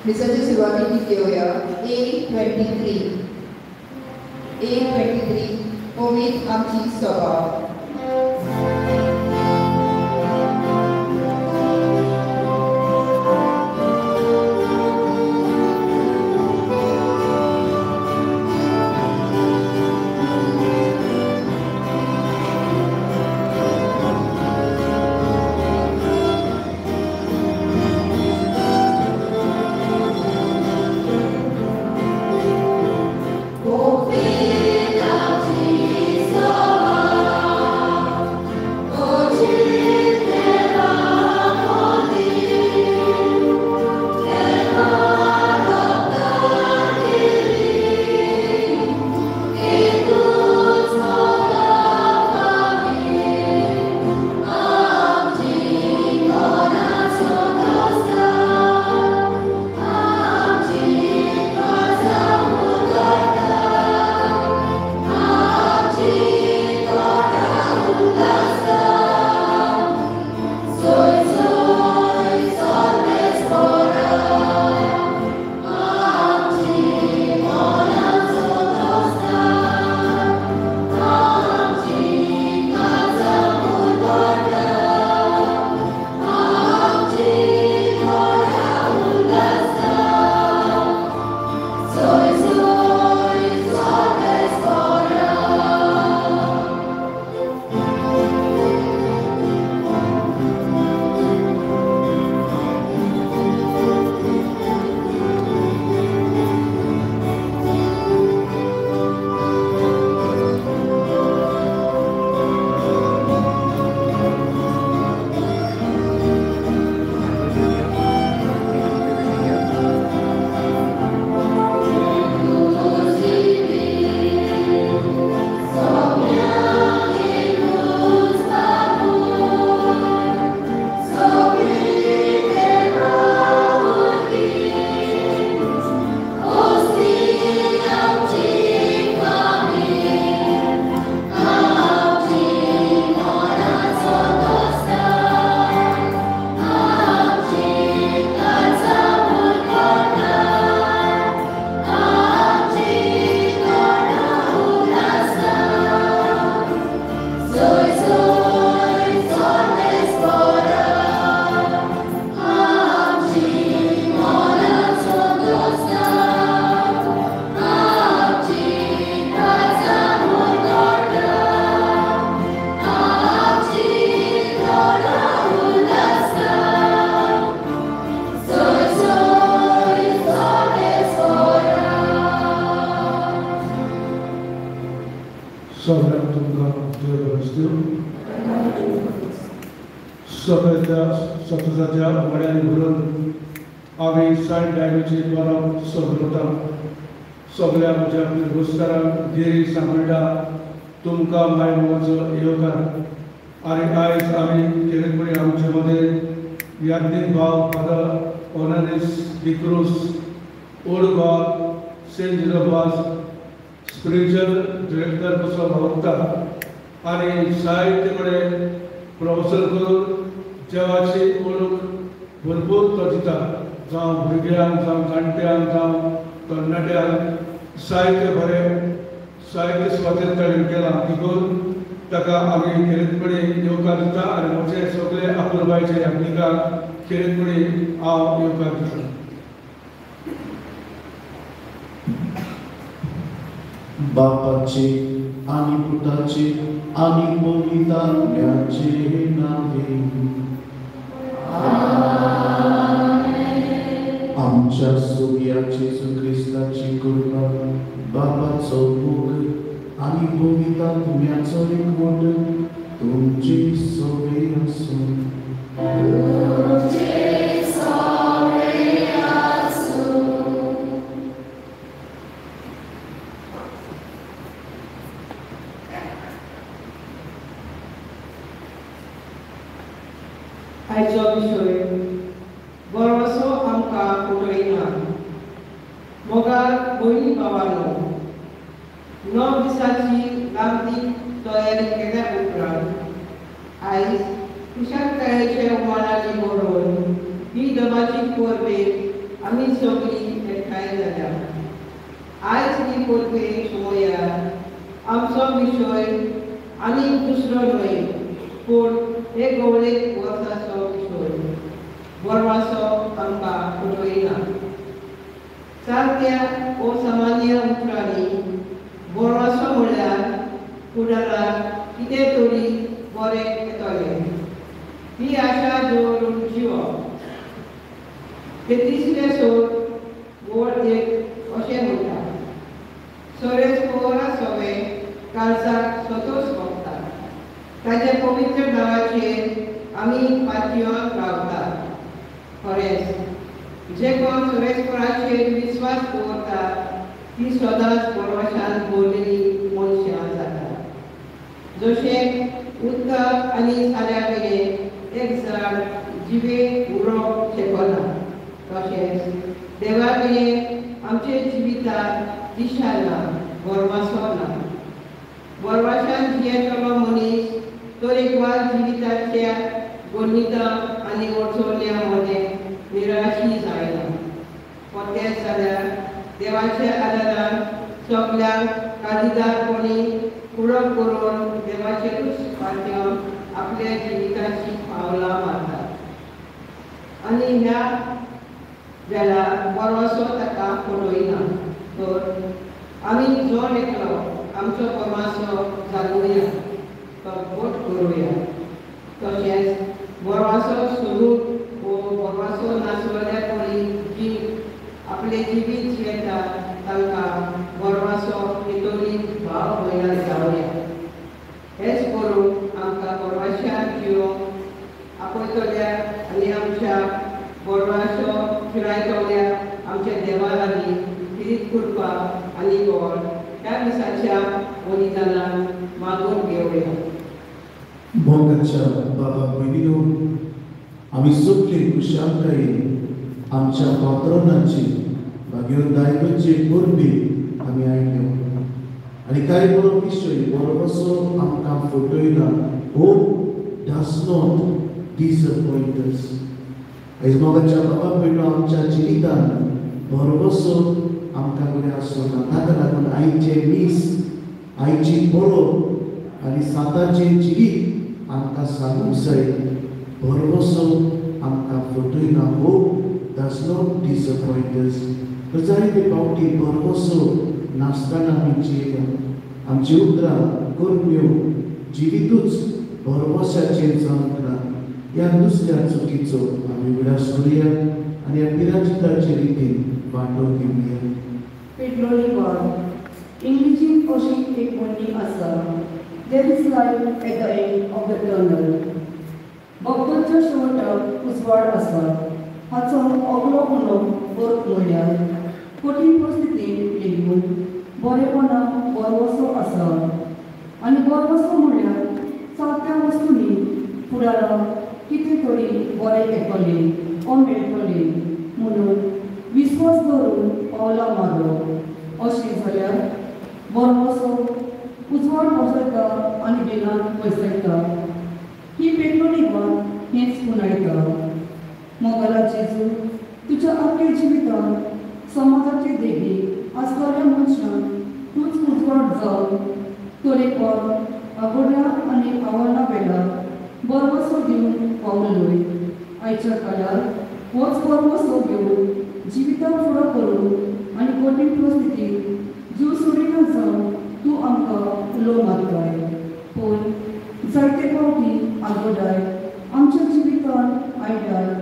मिसाची सुरवाती घेऊया. A23 ओमीद आमची सभा. स्वतःच्या मड्याने भरून आम्ही सायन डायवेची परब सोबता सगळ्या म्हज्या पुरस्कारांक देरी सांगता तुमकां माय मोगाचो येवकार. आनी आयज आमी केरेपणी आमचे मदें याज्ञीक भाव father Honoris D'Cruz old god saint जिरोबास स्पिरिच्युअल डिरेक्टर कसो भावता आनी साहित्य कडेन प्रोफेसर करून देवाची ओळख भरपूर तो दिता. जावं भुरग्यांक जावं जाणट्यांक जावं तरणाट्यांक साहित्य बरें साहित्य स्वातंत्र्य ताणें केलां देखून ताका आमी खेरीतपणी येवकार दिता आनी म्हजे सगळे आपुलबायेचे याज्ञिकाक खेरीतपणी हांव येवकार दिता. बापाचे आनी पुताचे आनी पवित्रात्म्याचे नावे आमच्या सोग्याचे क्रिस्ताची कृपा बापाचो मोग आनी पवित्रात्म्याचो एकवट तुमचे सगळे आसूं. आयचो विशय बरोसो आमकां कुटयना. मोगार भयणी भावांनो, 9 दिसांची लागीं तयारी केल्या उपरांत आयज कुशालकायेचे ओमानाची बरोवन ही देवाची परबेक आमी सगळीं एकठांय जाल्या. आयज ही परबे सोमोयांत आमचो विशय आनी दुसरो न्हय, पूण हे गवळेक वर्साचो विशय. बोरवासो आमकां उठयना. सारक्या असामान्य उतरांनी बोरवासो म्हळ्यार फुडाराक कितें तरी बरें येतलें ही आशा दवरून जिवप. ते तिसरे सोड व्हड एक अशें म्हणटा. सोरेस पोरा सोवे काळजाक स्वतोच भोगता. ताच्या पवित्र नांवाचेर आमी पातयेवन रावतात. खरेंच जे कोण सोरेस्पराचेर विस्वास दवरता ती सदांच बोरवाशान भोंवलेली मनशां जातात. जशें उदक आनी साऱ्या मेरेन एक झाड जिवेक उरोवप शकना, तशेंच देवा मेरेन आमचे जिवितांत दिशा ना, बोरवासो ना. बोरवाशान जियेतलो मनीस तरेकवार जिविताच्या गणितां आनी अडचण्या मदें निराशी जायना. तेंच जाल्यार देवाच्या आदारान सगळ्यांक काळजीदारपणी कुळक करून देवाचेरूच पातयेवन आपल्या जिविताची पावलां मारतात. आनी ह्या वेळार बोरवासो ताका पडयना. तर आमी जोड एकलो आमचो बोरवासो जागुया, तो गोठ करुया. तशेंच बोरवासो सोडून वो बोरवासो नासवल्या पडी जी आपले जिवीत जियेता तांकां बोरवासो भितोरी भाव भयणां जावया. हेच करून आमकां बोरवाशान जिवंक आपयतल्या आनी आमच्या बोरवासो फिरायतल्या आमच्या देवा लागीं किरीत कृपा आनी व्हड ह्या दिसाच्या बलिदानान मागून घेवया. मोगाच्या बाबा भयणीनो, आमी सगळीं खुशालकायेन आमच्या पात्रोनाची भाग्योदायकाचे परबे आमी आयल्यो. आनी कांय बरो विशय बोरवासो आमकां फटयना. होप डज नॉट डिसअपॉयंट अस. आयज मोगाच्या बाबा भयणीनो, आमच्या जिवितांत बोरवासो आमकां बरें आसना. ताका लागून आयचे मीस, आयची पळोवप आनी साताचे जिवीत आमकां सांगूंक जाय. बोरवासो आमकां फटयना. होप डज नॉट डिसअपॉयंट अस. जायते फावटी बोरवासो नासतना आमी जियेला. आमची उतरां कर्म्यो जिवीतूच बोरवाशाचेर जावंक ना. ह्या दुसऱ्या चुकीचो आमी विलास करुया आनी ह्या पिराजिताचे रितीन वांटो घेवया. पेट्रोली गॉड इंग्लिशींत अशी एक म्हणणी आसा, there is light at the end of the tunnel. भक्तांच्या शेवटाक उजवाड आसा. हाचो अगलो उलो अर्थ म्हणल्यार कठीण परिस्थितींत लेगीत बरेपणाक बोरवासो आसा. आनी बोरवासो म्हणल्यार सारक्या वस्तूंनी फुडाराक कितें तरी बरें येतलें वा मेळटलें म्हणून विस्वास दवरून पावलां मारप. अशें जाल्यार बोरवासो उजवाड पसरता आनी दिनांत वैसयता. ही पेट्रोलिंगांत हेंच पुनायता. मोगाला जेजू, तुज्या आपल्या जिवितांत समाजाचे देगी आसतल्या मनशांक तूंच उजवाड जावन तरेकवार आगोड्या आनी आव्हानां वेळार बोरवासो दिवन पावलोय. आयच्या काळार होच बोरवासो घेवन जिवितां फुडो करून आनी कठीण परिस्थितींत जीव सोडिना जावन तूं आमकां उलो मारताय. पूण जायते फावटी आगोडाय आमच्या जिवितांत आयल्यार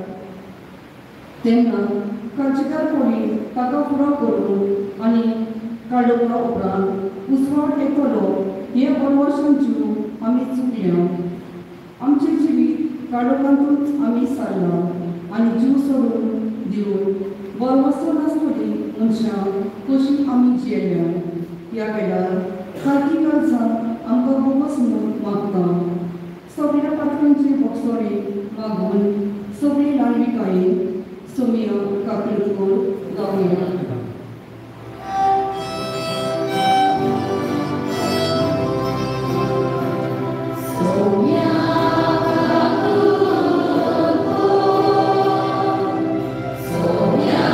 तेन्ना काळजीदारपणी ताका फुडो करून आनी काडोवपा उपरांत उजवाड येतलो हे बोरवाशान जीव आमी चुकल्या. आमचें जिवीत काडोवपांतूच आमी सारला आनी जीव सोडून दिवन बोरवासो नासतली मनशां कशीं आमी जियेल्या. ह्या वेळार सारकी काळजां आमकां बोगस म्हणून मागता. सगळ्या पात्रांचे बक्षोडे मागून सगळी ल्हानविकायेन सोमिया काकलूर गावया. Sonia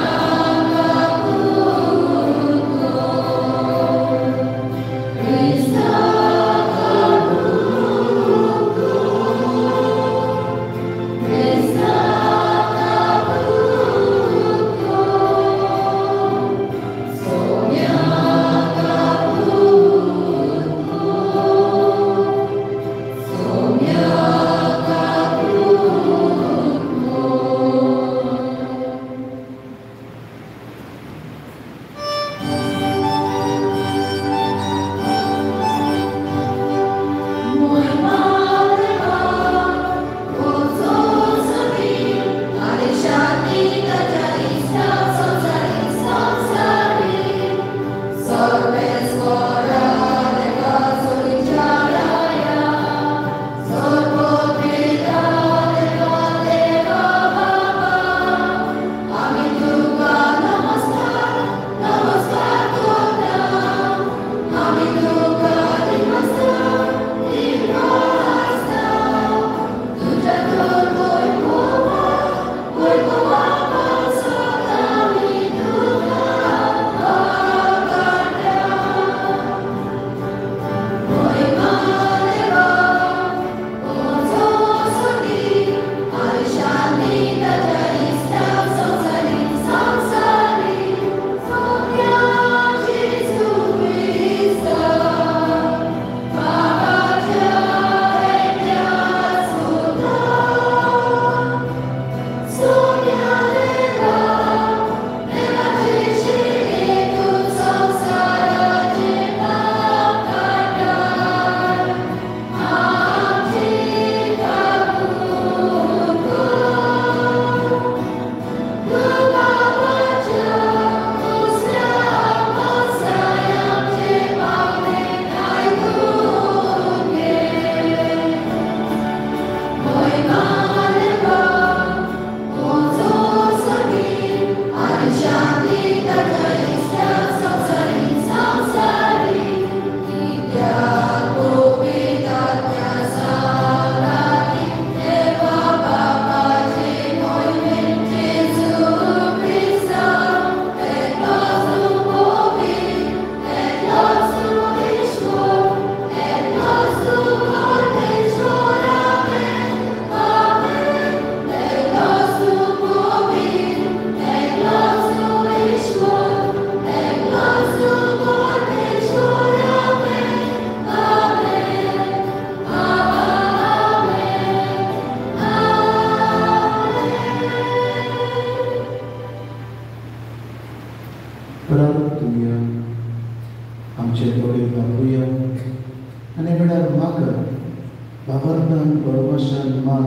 सदां बरोवशान मान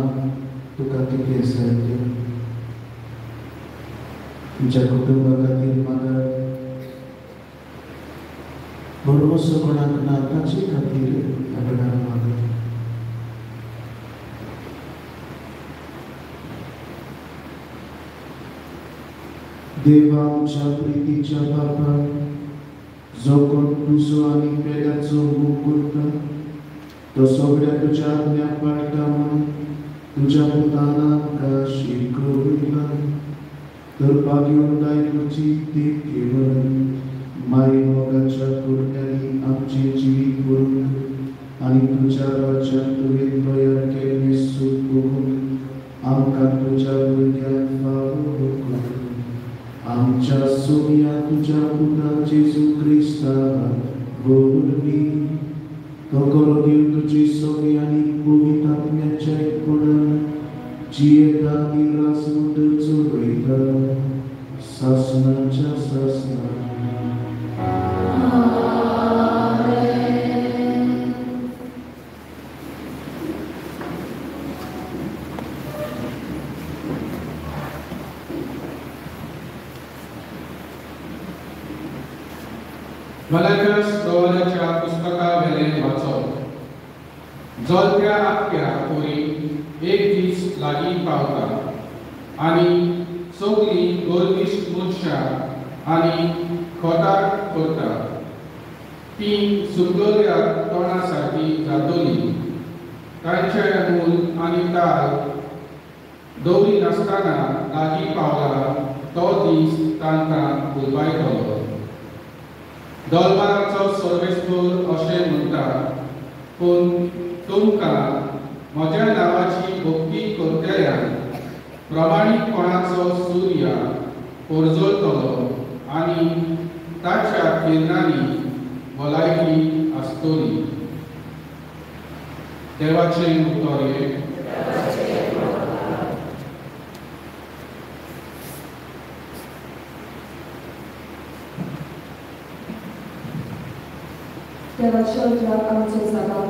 तुका कितें आसा तें तुमच्या कुटुंबा खातीर मागात बरोवसो कोणाक ना ताचे खातीर आपणाक मागात देवा आमच्या प्रितीच्या बापा जो कोण तुजो आनी पेड्याचो मोग करता तो सगळ्या तुज्या आज्ञा पाळटा म्हणून तुज्या पुतान आमकां शिकयला तर भाग्यवन दायकची ती केवळ माई मोगाच्या कुडक्यांनी आमचे जिवीत भरून आनी तुज्या राज्यांत तुवें तयार केल्लें सूख भोगून आमकां तुज्या भुरग्यांक फावो कर आमच्या सोम्या तुज्या पुता जेजू क्रिस्ताक वरवी तो करो देव तुजी सोमी आनी पवित्र आत्म्याच्या एकपणान जी येता ती रासमुट चोरयता सासनाच्या सासना मलाकस दवराच्या पुस्तका वेलें वाचप जलत्या आख्या पोरी एक दीस लागीं पावता आनी सगळीं गोरविश्ट मनशां आनी खोटार करता तीं सुकलोल्या तोंडा सारकी जातली तांचे मूल आनी ताल दवरी नासतना लागीं पावला तो दीस तांकां उलवायतलो दरबाराचो सर्वेस्पर अशें म्हणटा पूण तुमकां म्हज्या नांवाची भक्ती करतल्यांक प्रमाणीकपणाचो सूर्य परजळटलो आनी ताच्या किरणांनी भलायकी आसतली देवाचें उतर हें देवाच्या उतराक आमचो जागा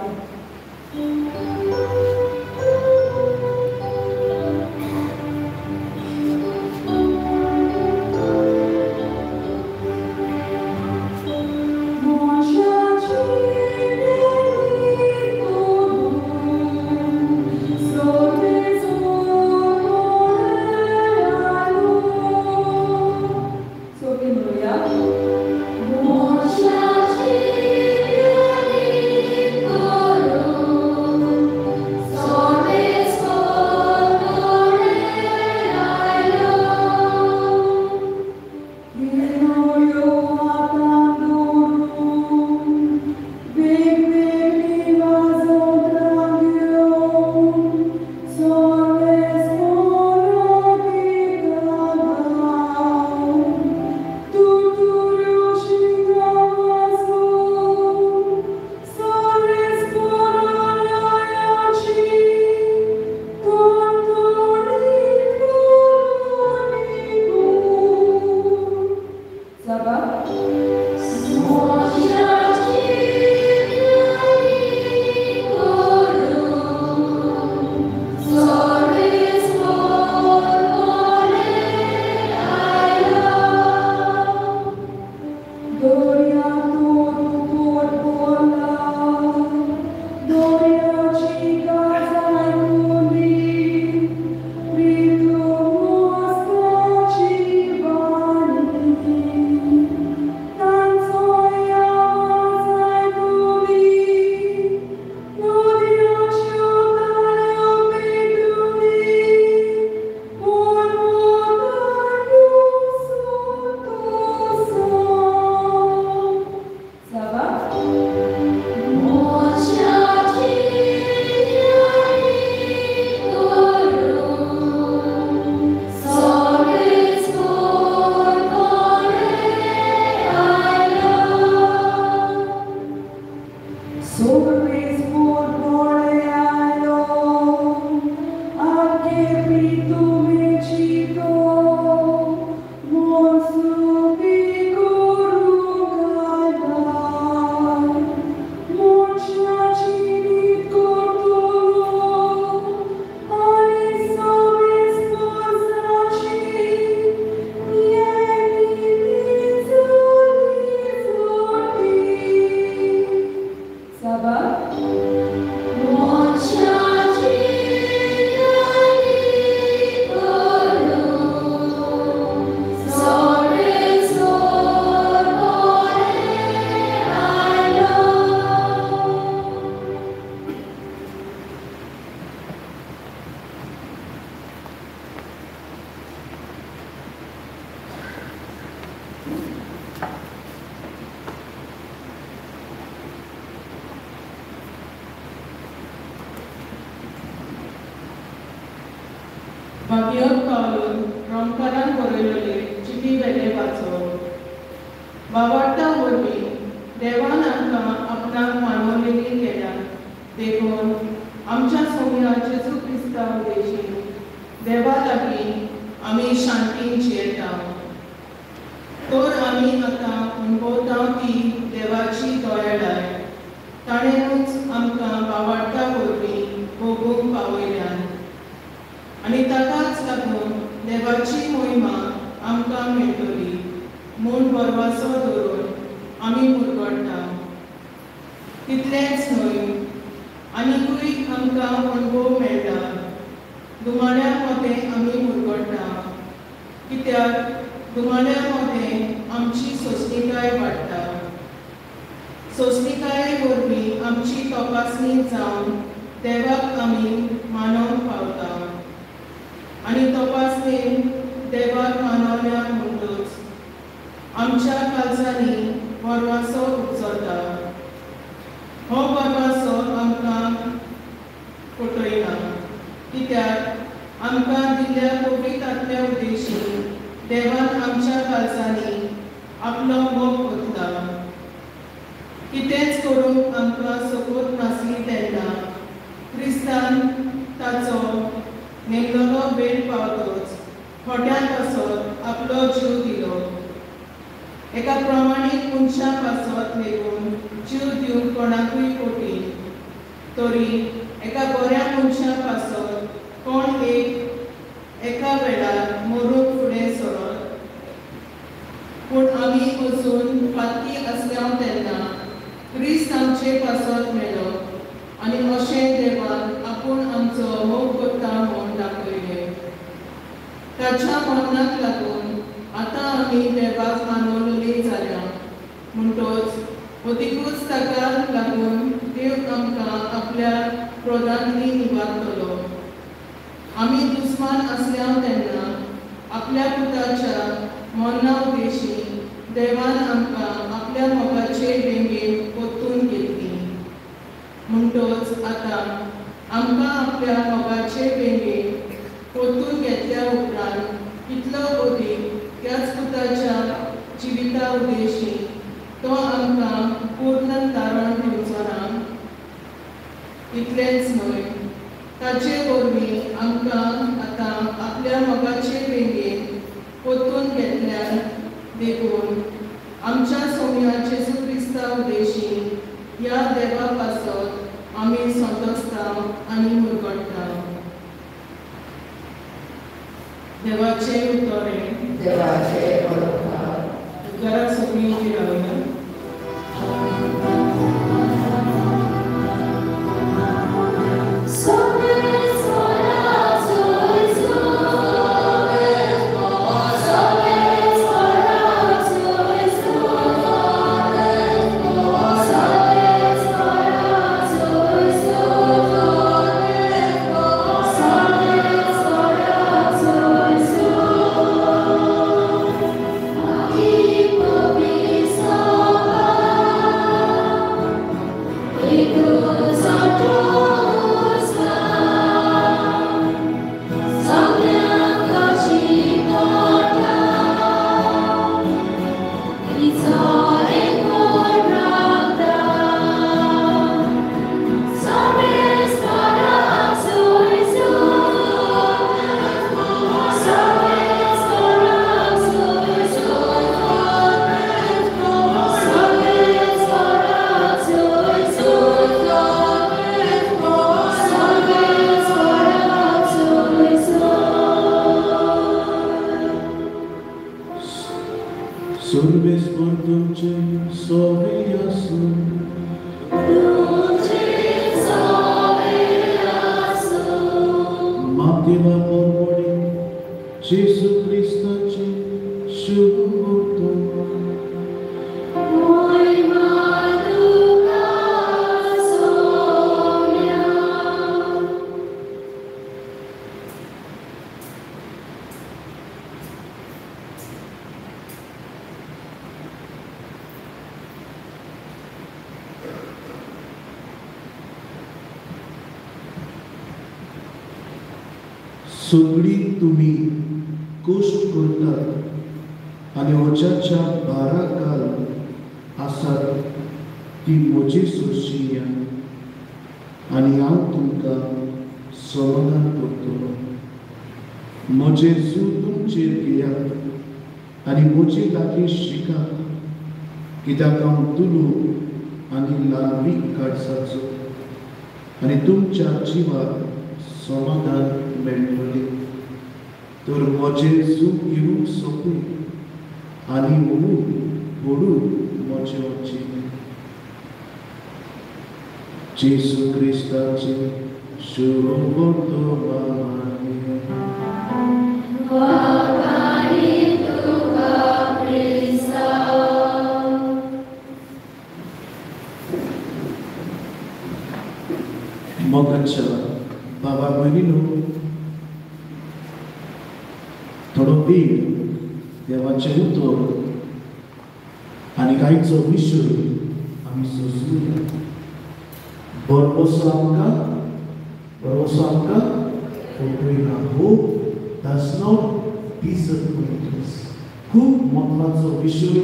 Oh भागयोग पावून रोमकारान बरयलेले चिटी वेले वाचप वावडटा वरवीं देवान आमकां आपणाक मानवलेली केल्या देखून आमच्या सोम्या जेजू क्रिस्ता उदेशी देवा लागीं आमी शांतीन जियेता तर आमी आतां अणभवता ती देवाची दयाळाय ताणेंच आमकां वावडटा वरवीं भोगूंक पावयल्यान आनी ताकाच लागून देवाची महिमा आमकां मेळटली म्हूण बरवासो धरून आमी मुरगडटा तितलेंच न्हय आनीकूय आमकां अणभव मेळटा दुमाड्या मदें आमी मुरगडटा कित्याक दुमाड्या मदें आमची सोंसणीकाय वाडटा सोंसणीकाये वरवीं आमची तपासणी जावन देवाक आमी मानवंक पावता आनी तपासणेन देवाक मानवल्या म्हणटूच आमच्या काळजांनी बरवासो उपजता हो बरवासो आमकां फटयना कित्याक आमकां दिल्ल्या पवित्र आत्म्या उदेशी देवान आमच्या काळजांनी आपलो मोग ओतला कितेंच करूंक आमकां सोबत नासली तेन्ना क्रिस्तान ताचो नेमलेलो वेळ पावतोच खोट्यान पासत आपलो जीव दिलो एका प्रमाणीत मनशा पासत लेगून जीव दिवंक कोणाकूय कोटी तरी एका बऱ्या मनशा पासत कोण एका वेळार मरूंक फुडें सरत पूण आमी अजून फातकी आसल्या तेन्ना क्रिस्त आमचे पासत मेलो आनी अशें देवान आपूण आमचो मोग करता म्हूण दाखयलें ताच्या मरणाक लागून आतां आमी देवाक मानवलेली जाल्या म्हणटच अदिकूच ताका लागून देव आमकां आपल्या क्रोधांतली निवारतलो आमी दुस्मान आसल्या तेन्ना आपल्या पुताच्या मरणा उदेशी देवान आमकां आपल्या मोगाचे वेंगेन ओतून घेतली म्हणटच आतां आमकां आपल्या मोगाचे वेंगेन ओतून घेतल्या उपरांत कितलो अदीक त्याच पुताच्या जिविता उदेशी तो आमकां पूर्ण तारण दिवचो ना इतलेंच न्हय ताचे वरवीं आमकां आतां आपल्या मोगाचे वेंगेन ओतून घेतल्यार देखून आमच्या सोम्या जेजू क्रिस्ता उदेशी ह्या देवा पासत आमी संतोसता आनी मुरगडटा देवाचे उतोरें देवाचे ओळखा घरात सगळीं उबीं रावया Surves por dulce soveasu Mateva por mori Jesu Christaci Shubuto सगळी तुम्ही कश्ट करतात आनी वचाच्या 12 काल आसात ती म्हजी सोशी आनी हांव तुमकां समाधान करतलो. म्हजें जूं तुमचेर घेयात आनी म्हजे लागीं शिकात, कित्याक हांव तुलू आनी ल्हानवीक काळजाचो आनी तुमच्या जिवाक समाधान मेळटलें. तर म्हजें जूं घेवूंक सोंपय आनी व्हडू म्हजें वचें. जेसू क्रिस्ताचे मोगाच्या बाबा भयणीनो, थोडो वेळ देवाचें उतर आनी कांयचो विशय आमी सोंसुया. बरोसो आमकां फटयना. होप डज नॉट डिसअपॉइंट अस. खूब महत्वाचो विशय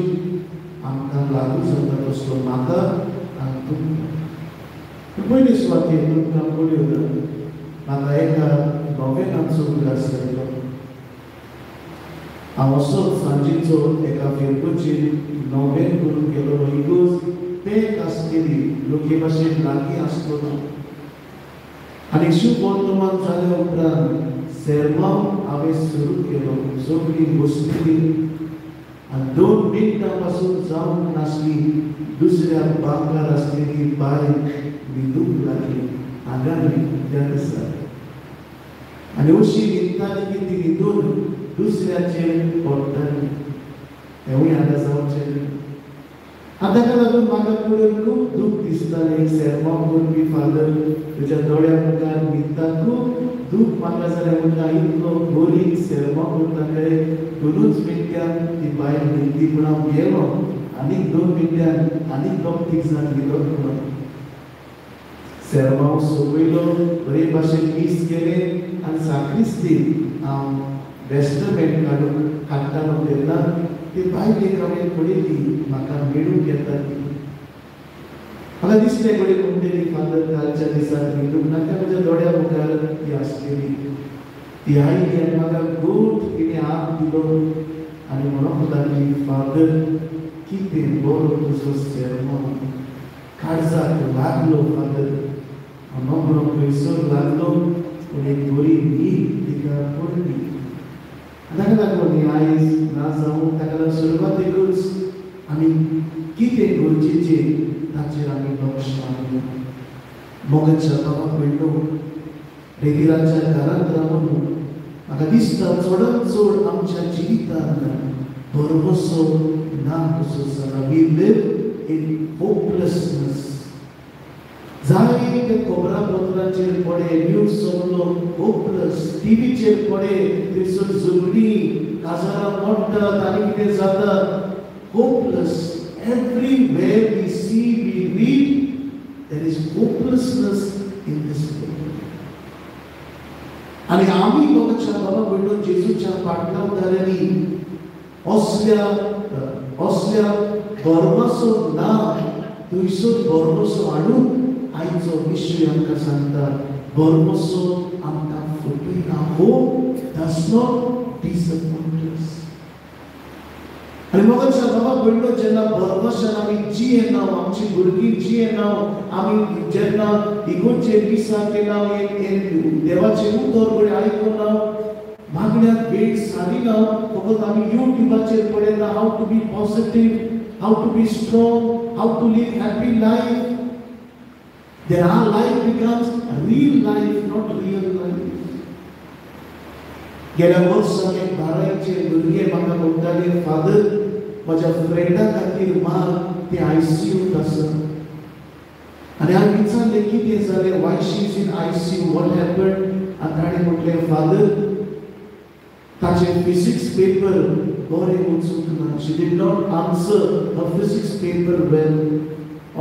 आमकां लागू जाता तसलो म्हाका आनी तुमकां. पयले सुवातेर तुमकां पळयो ना, म्हाका एका नॉवेलाचो उल्हास जालो. हांव असोच सांजेचो एका फेरबोचेर नॉवेल करून गेलो. ही गोज पॅक आसलेली, लोके भाशेन लागीं आसलो ना. आनी शुभ वर्तमान जाल्या उपरांत सेर्मांव हांवें सुरू केलो. सगळीं बसलेलीं आनी 2 मिनटां पासून जावंक नासली. दुसऱ्या बांकार आसलेली बायल न्हिदूंक लागली आगांनी त्या दिसा. आनी अशी न्हिदताली की ती न्हिदून दुसऱ्याचेर पडटाली. हेंवूय आतां जावचें न्ही. आनी ताका लागून म्हाका पळोवन खूब दूख दिसतालें. सेर्मांव करपी फादर तुज्या दोळ्या मुखार न्हिदता. खूब दूख म्हाका जालें. म्हणटा इतलो बोरींग सेर्मांव करता कळे. 2 मिनटान ती बायल न्हिदली. पूण हांव गेलो आनीक 2 मिनटान आनीक 2 जाण गेलो म्हणून. सेर्मांव सोंपयलो, बरे भाशेन मीस केलें आनी साक्रिस्तीन हांव वेस्टमेंट काडटालो तेन्ना ती बायलेक हांवें पळयली. म्हाका मेळूंक येता ती. म्हाका दिसलें बरें म्हणटली फादर कालच्या दिसाक न्हिदूंक नाका. म्हज्या दोळ्या मुखार ती आसलेली. ती आयली आनी म्हाका गोठ तिणें हात दिलो आनी म्हणूंक लागली, फादर कितें बरो तुजो सेर्मांव. काळजाक लागलो फादर. हांव म्हणून खंयसर लागलो पूण एक बरी न्हीद तिका पडली. ताका लागून ही आयज ना जावं ताका लागून सुरवातेकूच आमी कितें गरजेचें ताचेर आमी लक्ष घालूया. मोगाच्या बाबा भयणो, रेगिराच्या घरांत रावून म्हाका दिसता चडांत चड आमच्या जिवितांत भरवसो ना कसो जाला. We live in hopelessness. जायते खबरापत्राचेर पडे, न्यूज सगळो होपलेस. टीव्हीचेर पडे, थंयसर झगडी, काजारां मोडटात आनी कितें जाता. Hopeless. Everywhere we see, we read, there is hopelessness in this world. आनी आमी मोगाच्या बाबा भयणो जेजूच्या पाटलांदारांनी असल्या भरवसो ना थंयसर भरवसो हाडून आयचो विशय आमकां सांगता. भरवसो आमकां फटयना. होप डज नॉट डिसअपॉइंट अस. आनी मोगाच्या बाबा भयणो जेन्ना भरवशान आमी जियेना, आमची भुरगीं जियेना, आमी जेन्ना इगोर्जे दिसा केला, देवाचें उतर बरें आयकूना, मागण्याक वेळ सारिना, फकत आमी यूट्यूबाचेर पळयता how to be positive, how to be strong, how to live happy life. Then our life becomes a real life, not real life. गेल्या वर्साक एक 12 भुरगे म्हाका म्हणटाले, फादर म्हज्या फ्रेंडा खातीर माग ती ICUत आसा. आनी हांवें विचारलें कितें जालें, Y she is in ICU, what happened. आनी ताणें म्हटलें, फादर ताचें फिजिक्स पेपर बरें वचूंक ना. She did not answer her physics paper well.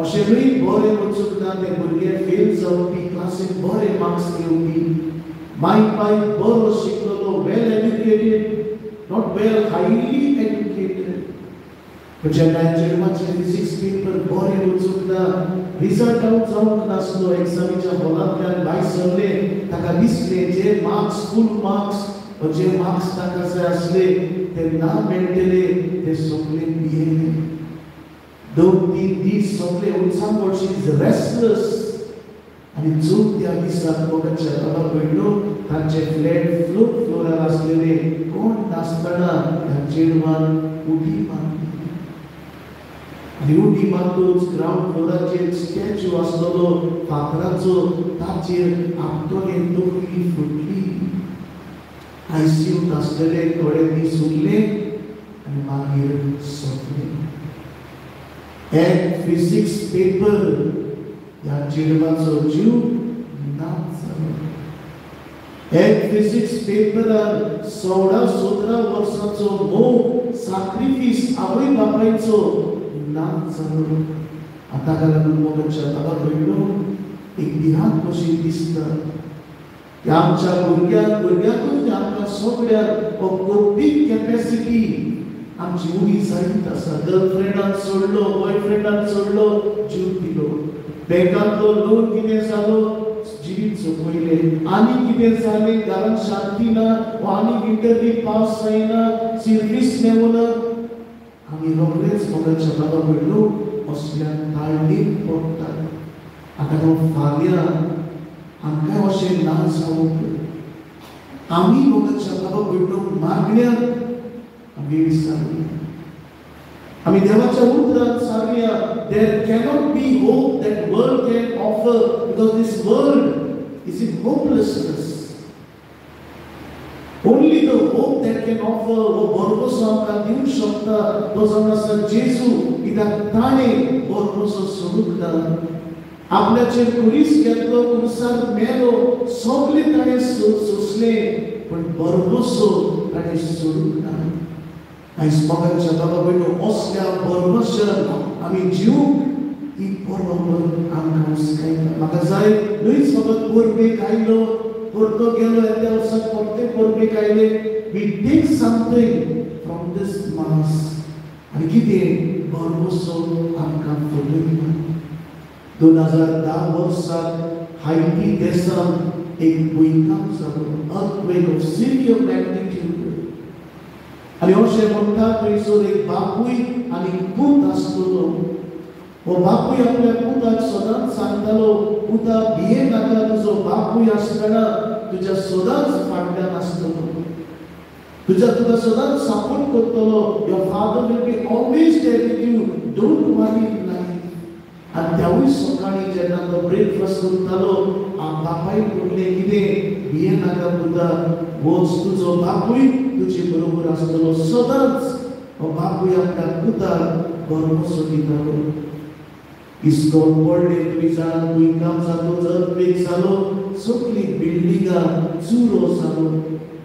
अशेंय बरें वचूंक ना. ते भुरगे फेल जावपी, क्लासीक बरे मार्क्स घेवपी, माय पाय बरो शिकलो, well educated, not well highly educated, पण जेन्ना चेडवाचे फिजिक्स पेपर बरे वचूंक रिजल्ट आउट जावंक नासलो, एग्जामीच्या हॉलांतल्यान भायर सरले, ताका दिसले जे मार्क्स फुल मार्क्स जे मार्क्स ताका जाय आसले ते ना मेळटले, ते सगळे पियेले. 2-3 दीस सगळे उत्साह रेस्टलेस. आणि चूक त्या दिसाक मोगाच्या बाबा पडलो, तांचे फ्लॅट फ्लोरार आसलेले कोण नासतना ह्या चेडवान उडी मारली. आणि उडी मारतूच ग्राउंड फ्लोराचेर स्टॅच्यू आसलेलो फातराचो, ताचेर आपटोले तकली फुटली. आयसीयूत आसलेले थोडे दीस उरले आणि मागीर सोंपले. एक फिजिक्स पेपर ह्या चेडवाचो जीव नाच जालो. एक फिजिक्स पेपरार 16-17 वर्सांचो मोग सॅक्रिफिस आवय बापायचो नाच जालो. आतां लागून मोगाच्या बाबा पडलो एक भिरांत कशी दिसता. आमच्या भुरग्यांकूच आमकां सगळ्यांक कॉग्निटिव्ह कॅपॅसिटी आमची उडी जायत आसा. गर्लफ्रेंडान सोडलो, बॉयफ्रेंडान सोडलो, जीव दिलो. बँकांतलो लोन कितें जालो, जिवीत सोंपयले. आनी कितें जालें, घरांत शांती ना, आनी इंटरव्यू पास जायना, सर्वीस मेवना. आमी रोखडेच मोगाच्या बाबा पडलो असल्या ताळणेक पडटात. आतां फाल्यां आमकां अशें ना जावंक. आमी मोगाच्या बाबा पडलो मागण्यांक आमी विसरली. आमी देवाच्या उतरांत सांगया, there cannot be hope that world can offer because this world is in hopelessness. Only the hope that can offer वो भरवसो आमकां दिवंक शकता तो जावन आसा जेजू. कित्याक ताणें भरवसो सोडूंक ना. आपल्याचेर कुरीस घेतलो, कुरसार मेलो, सगळे ताणें सोंसले, पण भरवसो ताणें सोडूंक ना. आयज मोगाच्या बाबा भयणो असल्या भरवशान आमी जिवूंक ही बरोबर आमकां उस्कायता. म्हाका जाय न्हयच फकत परबेक आयलो, परतो गेलो, येत्या वर्साक परते परबेक आयले. We take something from this mass. आनी कितें भरवसो आमकां फलयता. 2010 वर्साक हायती देशांत एक भुंयकांप जालो, अर्थक्वेक ऑफ सिवियर मॅग्निट्यूड. आनी अशें म्हणटा थंयसर एक बापूय आनी पूत आसतलो. हो बापूय आपल्या पुताक सदांच सांगतालो, पुता भिये नाका, तुजो बापूय आसतना तुज्या सदांच फाटल्यान आसतलो, तुका सदांच सपोर्ट करतलो. Your father will be always there with you, don't worry in life. आनी त्यावूय सकाळी जेन्ना तो ब्रेकफास्ट करतालो, बापाय म्हणलें कितें, भिये नाका पुता, वच, तुजो बापूय तुजे बरोबर आसतलो सदांच. हो बापूय आपल्या पुताक भरवसो दितालो. इस्कॉन पडले, तुमी जाणात, भुंयकांप जालो, अर्थक्वेक जालो, सगळी बिल्डिंगां चुरो जालो,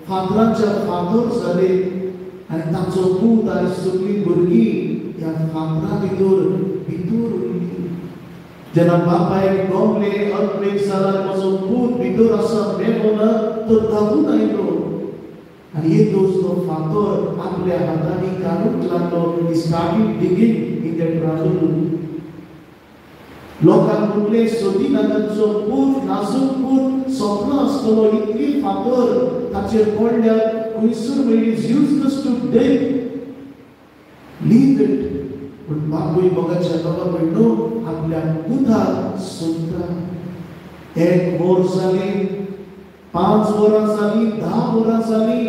फातरांच्या फातर जाले. आनी ताचो पूत आनी सगळीं भुरगीं ह्या फातरा भितर उरलीं. जेन्ना बापायक गमले, अर्थक्वेक जाला, म्हजो पूत भितर आसा मेलो ना, तो धांवून आयलो. आनी येतूच तो फातर आपल्या हातांनी काडूंक लागलो. He started digging in that travel. लोकांक म्हणलें, सोदी नाका, तुजो पूत, नाजूक पूत सोंपलो आसतलो, इतली फातर ताचेर पडल्यार खंयसर मेळ्ळी, useless to death, leave it. पण बापूय मोगाच्या बाबा पडलो आपल्या पुताक सोदता. 1 वर जाली, 5 वरां जाली, 10 वरां जाली,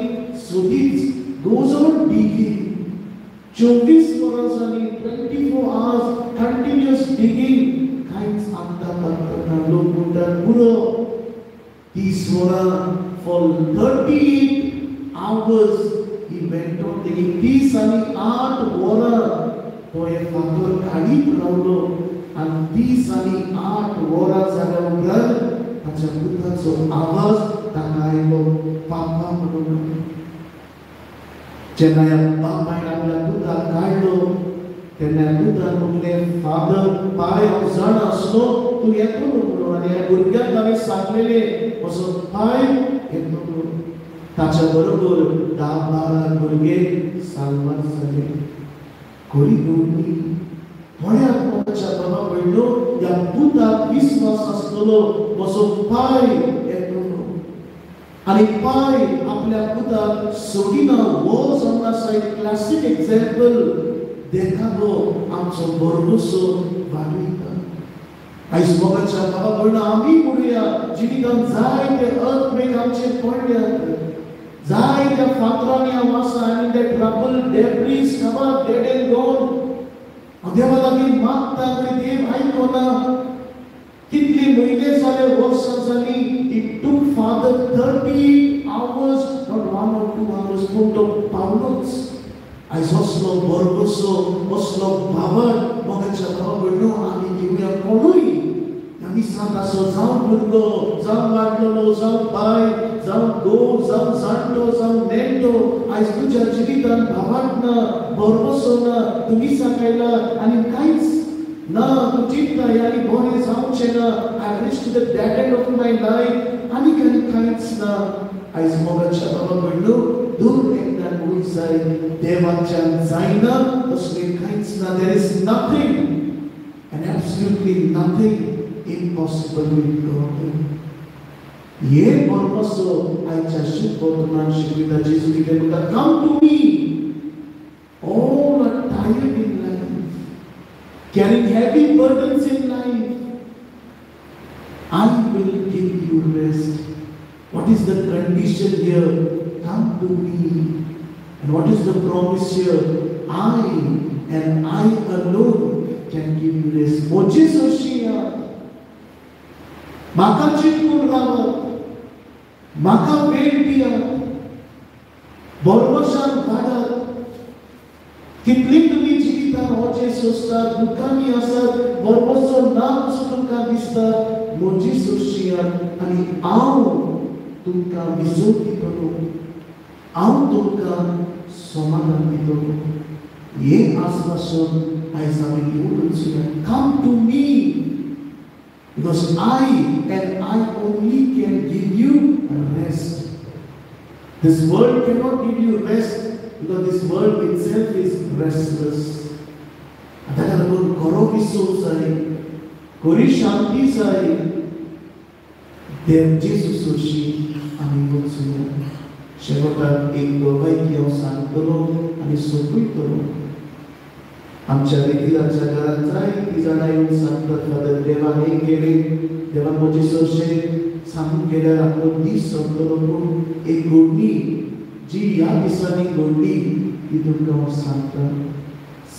सोदीच गोज ऑन डिगिंग. 24 वरां जाली, 24 hours कंटिन्युअस डिगिंग. कांयच आमकां पावना. लोक म्हणटात पुरो 30 वरां, for 38 hours he went on digging. 30 आनी 8 वरां तो हे फातर काडीत रावलो. आनी 30 आनी 8 वरां जाल्या उपरांत ताच्या पुताचो आवाज ताका आयलो, पापा म्हणून. जेन्ना ह्या बापायन आपल्या पुताक काडलो, तेन्ना पुतान म्हणलें फादर पाय हांव जाण आसलो तूं येतो म्हणून आनी ह्या भुरग्याक हांवें सांगलेले असो पाय येतो म्हणून ताच्या बरोबर 10-12 भुरगे साल्वार जाले कोणी दोनी म्हळ्यार मोगाच्या बाबा म्हणलो ह्या पुताक विस्वास आसतलो म्हजो पाय येतो आनी पाय आपल्या पुताक सोडिना हो समज आसा एक क्लासीक एग्जाम्पल देखालो आमचो बरोसो वाडयता आयज मोगाच्या बाबा म्हणून आमी म्हणुया जिवितांत जायते अर्थमेक आमचे पडल्यात जायत्या फातरांनी हांव आसा आनी ते trouble debris cover dead end gone देवा लागीं मागता आनी देव आयकना कितली म्हयने जाले वर्सां जाली it took father 30 hours not 1 or 2 hours पूण तो पावलोच आयज असलो बरगसो असलो भावड मोगाच्या बाबा म्हणलो आमी घेवया कोणूय आमी सांग असो जावं भुरगो जावं वाडलो जावं बाय जावं घोव जावं जाणटो जावं नेणटो आयज तुज्या जिवितांत भावड ना बरगसो ना तुमी सांगयला आनी कांयच ना तूं चिंता आनी बरें जावचें ना I reach to the dead end of my life आनी कांयच ना आयज मोगाच्या बाबा म्हणलो दूर एकदां वयर जाय देवाच्यान जायना तसलें कांयच ना there is nothing end absolutely nothing impossible with God ये बरगसो आयच्या शुभ वर्तमान शिकविता जेजू कितें म्हणटा come to me all are tired in life carrying heavy burdens in life I will give you rest. What is the condition here? Come to me. And what is the promise here? I and I alone can give you rest. Moses Oshia म्हाका चिंतून रावत म्हाका वेळ दियात बरगशान वाडत कितली तुमी जिवितांत वचे सोंसतात दुखांनी आसात बरगसो ना असो तुमकां दिसता म्हजी सोशियात आनी हांव तुमकां विजोव दितलो हांव तुमकां समाधान दितलो हे आस्वासन आयज आमी घेवन वचुया come to me because I and I only can give you rest. This world cannot give you rest because this world itself is restless. आता लागून खरो विसव जाय खरी शांती जाय देव जेजू सोशी आमी वचूया शेवटाक एक दोगांयकी हांव सांगतलो आनी सोंपयतलो आमच्या रेगिलाच्या घरात जायतीं जाणां येवन सांगतात फादर देवान हें केलें देवान म्हजे सोशे सांगून गेल्यार आपलो दीस सोंपतलो पूण एक घडणी जी ह्या दिसांनी घडली ती तुमकां हांव सांगता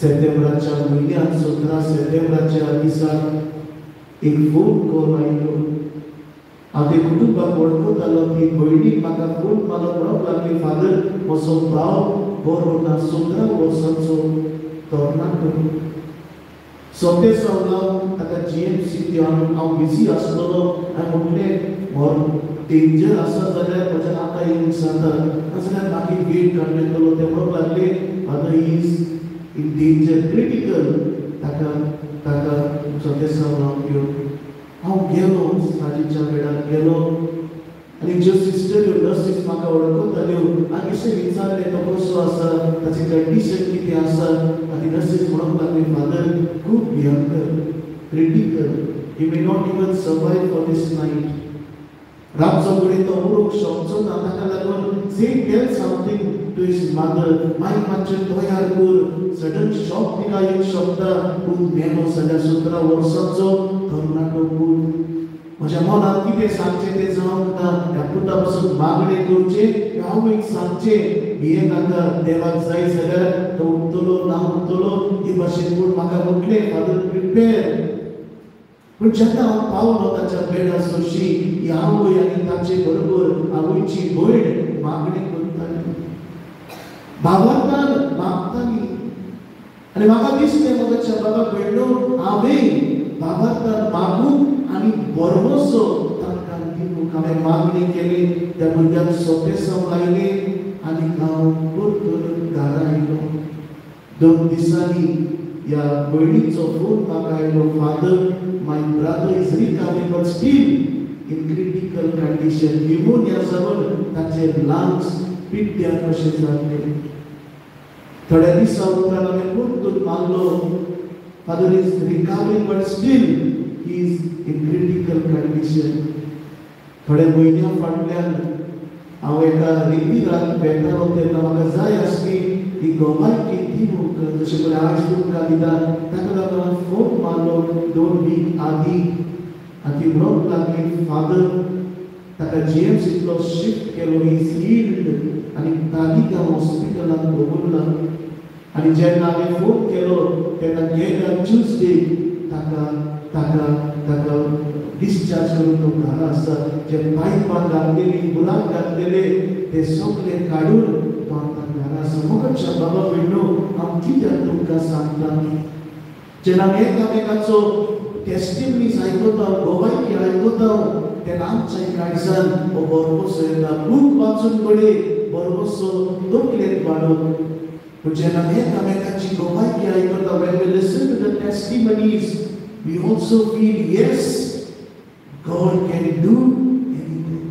सप्टेंबराच्या म्हयन्यांत 17 सप्टेंबराच्या दिसाक एक फोन कॉल आयलो हांव ते कुटुंबाक वळखतालो ती भयणीक म्हाका फोन मारलो म्हणूंक लागली फादर म्हजो भाव बरो ना 17 वर्सांचो tornato सोंपे सांगलो ताका जीएमसी हांव बिजी आसतलो आनी म्हणलें मोर डेंजर आसा जाल्यार म्हज्या आतां येवन सांगता नाजाल्यार मागीर वेट काडून येतलो ते म्हणूंक लागले father is in danger critical ताका सोंपे सांगलो हांव गेलो साजीच्या वेळार गेलो आनी ज्यो सिस्टर नर्सीस म्हाका वळखताल्यो आनी अशें विचारलें तो कसो आसा ताची कंडिशन कितें आसा आनी नर्सीस म्हणूंक लागली फादर खूब भयंकर critical you may not even survive for this night रातचो फुडें तो उरोंक शकचो ना ताका लागून say tell something to his mother मागीर मातशें तयार कर सडन शॉक तिका येवंक शकता पूण मेलो जाल्यार 17 वर्सांचो तरणाटो पूत म्हज्या मनांत कितें सांगचें तें जावंक ना ह्या पुता पासून मागणें करचें हांव एक सांगचें हे नाका देवाक जाय जाल्यार तो उरतलो ना उरतलो हे भाशेन पूण म्हाका म्हटलें फादर प्रिपेर पूण जेन्ना हांव पावलो ताच्या बेडा सोशी आवय आनी ताचे बरोबर आवयची भयण मागणी करताली भावार्थान मागताली आनी म्हाका दिसलें म्हज्या बाबा भयणो हांवें भावार्थान मागून आनी बरोसो तांकां दिवूंक हांवें मागणी केली त्या भुरग्याक सोंपेसांव लायलें आनी हांव परतून घरा आयलो 2 दिसांनी या भयणीचो फोन म्हाका आयलो, father my brother is recovering but steel in critical condition, pneumonia जावन ताचे लंग्स पिड्ड्यार कशें जाल्ले. थोड्या दिसा उपरांत हांवें परतून मागलो, father is recovering but still he is in critical condition. थोड्या म्हयन्या फाटल्यान हांव एका रितीराक भेटलो तेन्ना म्हाका जाय आसली ती गोमायची ती बूक जशें करून आज तुमकां दिता ताका लागून हांवें फोन मारलो 2 वीक आदी आनी ती म्हणूंक लागली, फादर ताका जीएमसींतलो शिफ्ट केलो, ही इज हील्ड आनी तालिगांव हॉस्पिटलांत दवरला. आनी जेन्ना हांवें फोन केलो तेन्ना गेल्या ट्यूजडे ताका ताका ताका डिस्चार्ज करून तो घरा आसा. जे पायपां घातलेली बुलाक घातलेले ते सगळे काडून तो आतां घरा आसा. मोगाच्या बाबा भयणो, हांव कित्याक तुमकां सांगता, जेन्ना एकामेकाचो टेस्टिमनीज आयकता, गोवायकी आयकता, तेन्ना आमच्या काळजान हो बरोसो येता. बूक वाचून पळय, बरोसो तकलेंत वाडप. पूण जेन्ना एकामेकाची गोवायकी आयकता, when we listen to the testimonies, we also feel yes, God can do anything.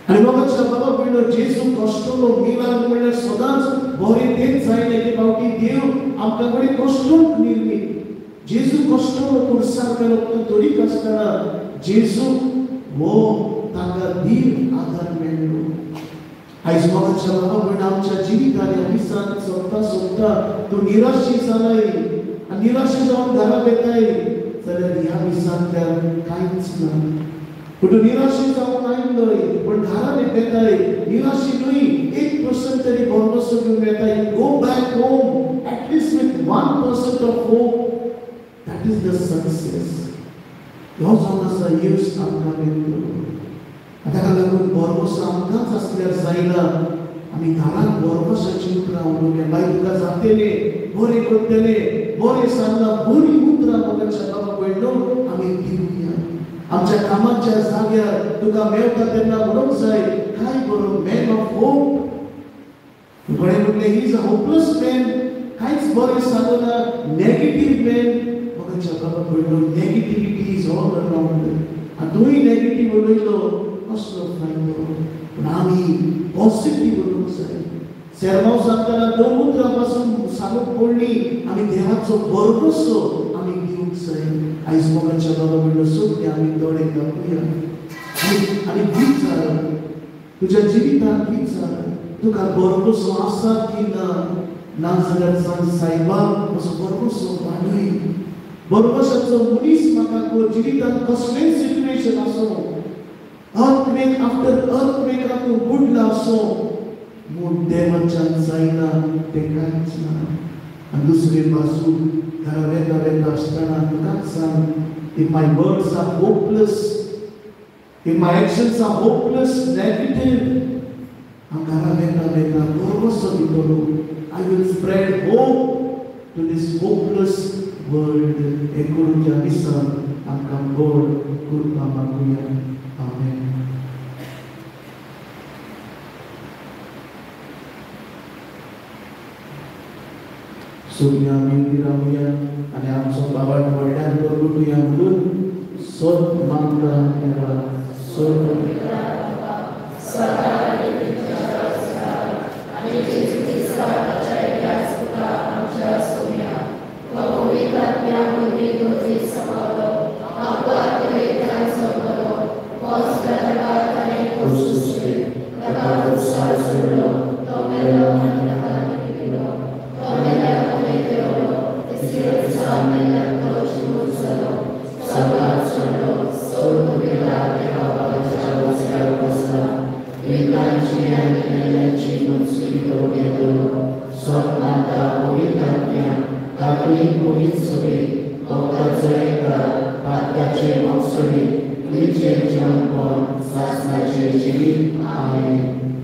आणि मोगाच्या बाबा भयणो, जेजू कश्टलो मिलाद म्हणल्यार सदांच बरें तेच जायले की बावटी देव आमकां कडेन कश्टूंक निर्मीत. जेजू कश्टलो कुर्सार केलो, पूण तरी आसतना जेजू हो ताका दीन आदार मेळ्ळो. आयज मोगाच्या बाबा भयणो, आमच्या जिवितान ह्या दिसान सोंपता तूं निराशी जालाय आनी निराशी जावन घरा येताय जाल्यार ह्या दिसांतल्यान कांयच ना. पूण निराशी जावन आयलोय पूण घरान येताय निराशी न्हय, 1% तरी बरोसो घेवन येताय. Go back home at least with 1% of hope. That is the success. ह्यो जावन आसा येस आमकां मेळटलो. ताका लागून बरोसो आमकांच आसल्यार जायना, आमी घरांत बरोसाची उतरां उलोवया. बाय तुका जातले, बरें करतले, बरें सांगला, बरी उतरां मोगाच्या बाबा भयणो आमी दिवया. आमच्या कामाच्या जाग्यार तुका मेळटा तेन्ना म्हणूंक जाय, काय बरो मॅन ऑफ होप. कोणें म्हणलें he is a hopeless man, कांयच बरें सांगना, नेगेटीव मॅन. मोगाच्या बाबा भयणो, नेगेटिविटी इज ऑल अराउंड. आनी तूंय नेगेटीव उलयलो कसलो फायदो. पूण आमी पॉझिटीव उलोवंक जाय. सेर्मांव सांगतना 2 उतरां पासून सांगूंक पडली, आमी देवाचो बरोसो आमी दिवंक जाय. आयज मोगाच्या बाबा भयणो, सगळे आमी दोळे धांपूया आनी विचार, तुज्या जिवितांत विचार, तुका बरोसो आसा की ना. नाजाल्यार सांग, सायबा म्हजो बरोसो वाडय. बरोसाचो मनीस म्हाका कोर. जिवितांत कसलेंय सिट्युएशन आसूं, अर्थक्वेक आफ्टर अर्थक्वेक तूं बुडला आसूं, पूण देवाच्यान जायना तें कांयच ना. आनी दुसरे बाजू घरा वेता आसतना तुकाच सांग, if my words are hopeless, if my actions are hopeless, negative, हांव घरा वेता बरोसो दितलो. I will spread hope to this hopeless world. हे करून ह्या दिसान आमकां गोड कृपा मागुया. आमेन. सगळीं आमी रावया आनी आमचो बाबा व्हडल्यान परगटुया म्हणून सोद मागता देवा. सोद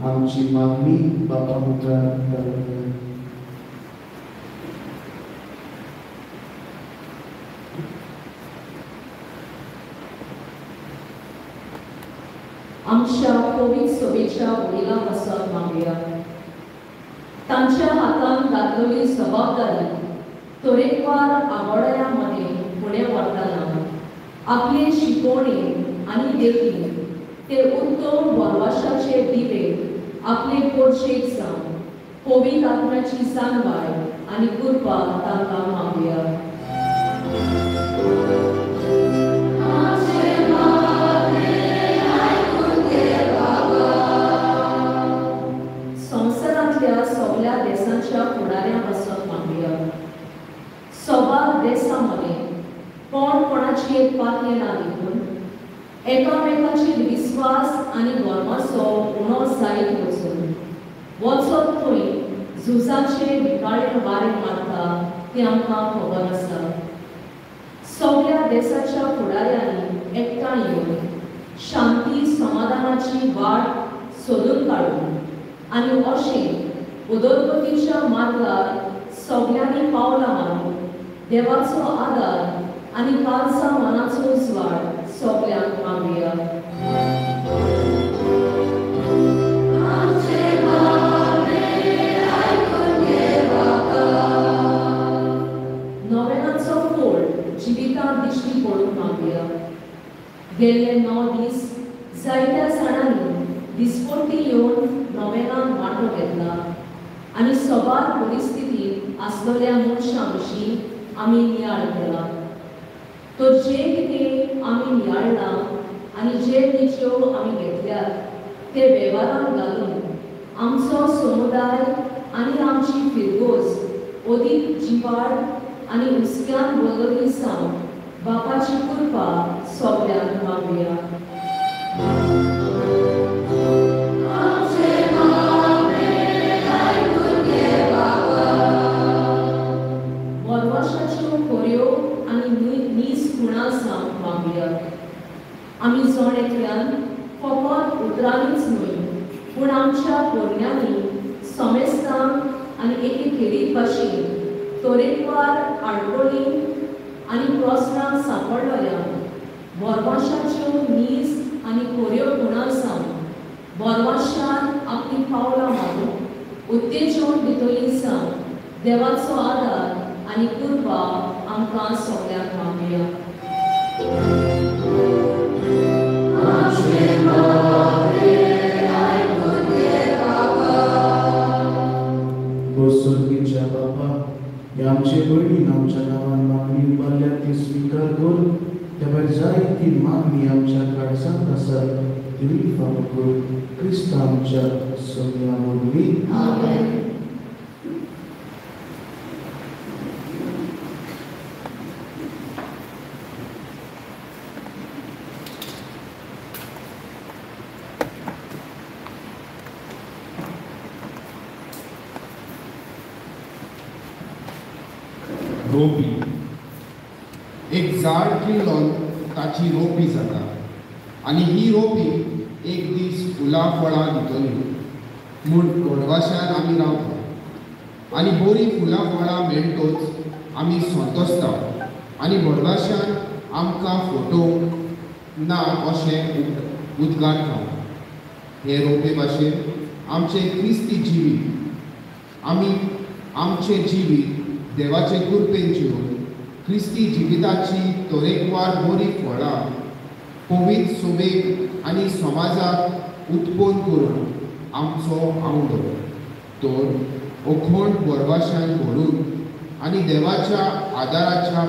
आमची मागणी बापा मुखार करूया. आमच्या कोविड सोबेच्या वडिलां पासून मागुया. तांच्या हातांत घातलेली जबाबदारी तरेकवार आघाड्यांमध्ये फुडें वरताना आपले शिकवणे आनी देखीक ते उत्तम वरवाशाचे दिवे आपले पोरशेक जावन पवित्र आत्म्याची सांबाळ आनी कृपा तांकां मागुया. संवसारांतल्या सगळ्या देशांच्या फुडाऱ्यां पासून मागुया. सगळ्या देशांमध्ये कोण कोणाची पातळी ना देखून एकामेकांचेर विस्वास आनी धर्माचो उणो जायत वचून थंय झुजाचे निकाळें वारें मारता तें आमकां खबर आसा. सगळ्या देशाच्या फुडाऱ्यांनी एकठांय येवन शांती समाधानाची वाट सोदून काडून आनी अशें उदरगतीच्या मार्गार सगळ्यांनी पावलां मारून देवाचो आदार आनी खालसा मनाचो उजवाड सगळ्यांक मागुया. नोवेनाचो फोड जिवितांत दिश्टी पडूंक मागुया. गेल्ले 9 दीस जायत्या जाणांनी दिसपट्टी येवन नोवेनांत वांटो घेतला आनी सबार परिस्थितींत आसलेल्या मनशां विशीं आमी नियाळ केला. तो जे कितें आमी नियाळ्ळां आनी जे निच्यो आमी घेतल्यात ते वेव्हारांत घालून आमचो समुदाय आनी आमची फिरगोज अदीक जिवाड आनी हुस्क्यान भरलेली जावन बापाची कृपा सगळ्यांक मागुया. वरवाशाच्यो खोऱ्यो आनी नीज खुणां जावंक मागुया. आमी जोडेंतल्यान फकत उतरांनीच न्हय पूण आमच्या पोरण्यांनी समेस्तान आनी एके खेरीत भाशेन तरेकवार आडकोळी आनी प्रस्नांक सांपडलेल्या वरवाशाच्यो नीज आनी खोऱ्यो खुणां जावन वरवाशान आपली पावलां मारून उत्तेजन भितरली जावन देवाचो आदार आनी कृपा आमकां सगळ्यांक मागुया. स्वर्गीच्या बापा, हे आमचे बळीन आमच्या नांवान मागणी मारल्या ती स्वीकार कर. त्या भायर जायती मागणी आमच्या काळजांत आसा ती फावो कर. क्रिस्त आमच्या सगळ्या वरवीं आमेन. रोपी एक झाड किल्लोन ताची रोपी जाता आनी ही रोपी एक दीस फुलां फळां दितली म्हूण वडवाशान आमी रावता आनी बरी फुलां फळां मेळटोच आमी संतोसता आनी वडवाशान आमकां फोटोवंक ना अशें उद्गारता. हे रोपे भाशेन आमचे क्रिस्ती जिवीत आमी आमचे जिवीत देवाचे कृपेन जिवन क्रिस्ती जिविताची तरेकवार बरी फळां पवित्र सोबेक आनी समाजाक उत्पन्न करून आमचो आवडो तर अखंड वरवाशान भरून आनी देवाच्या आदाराच्या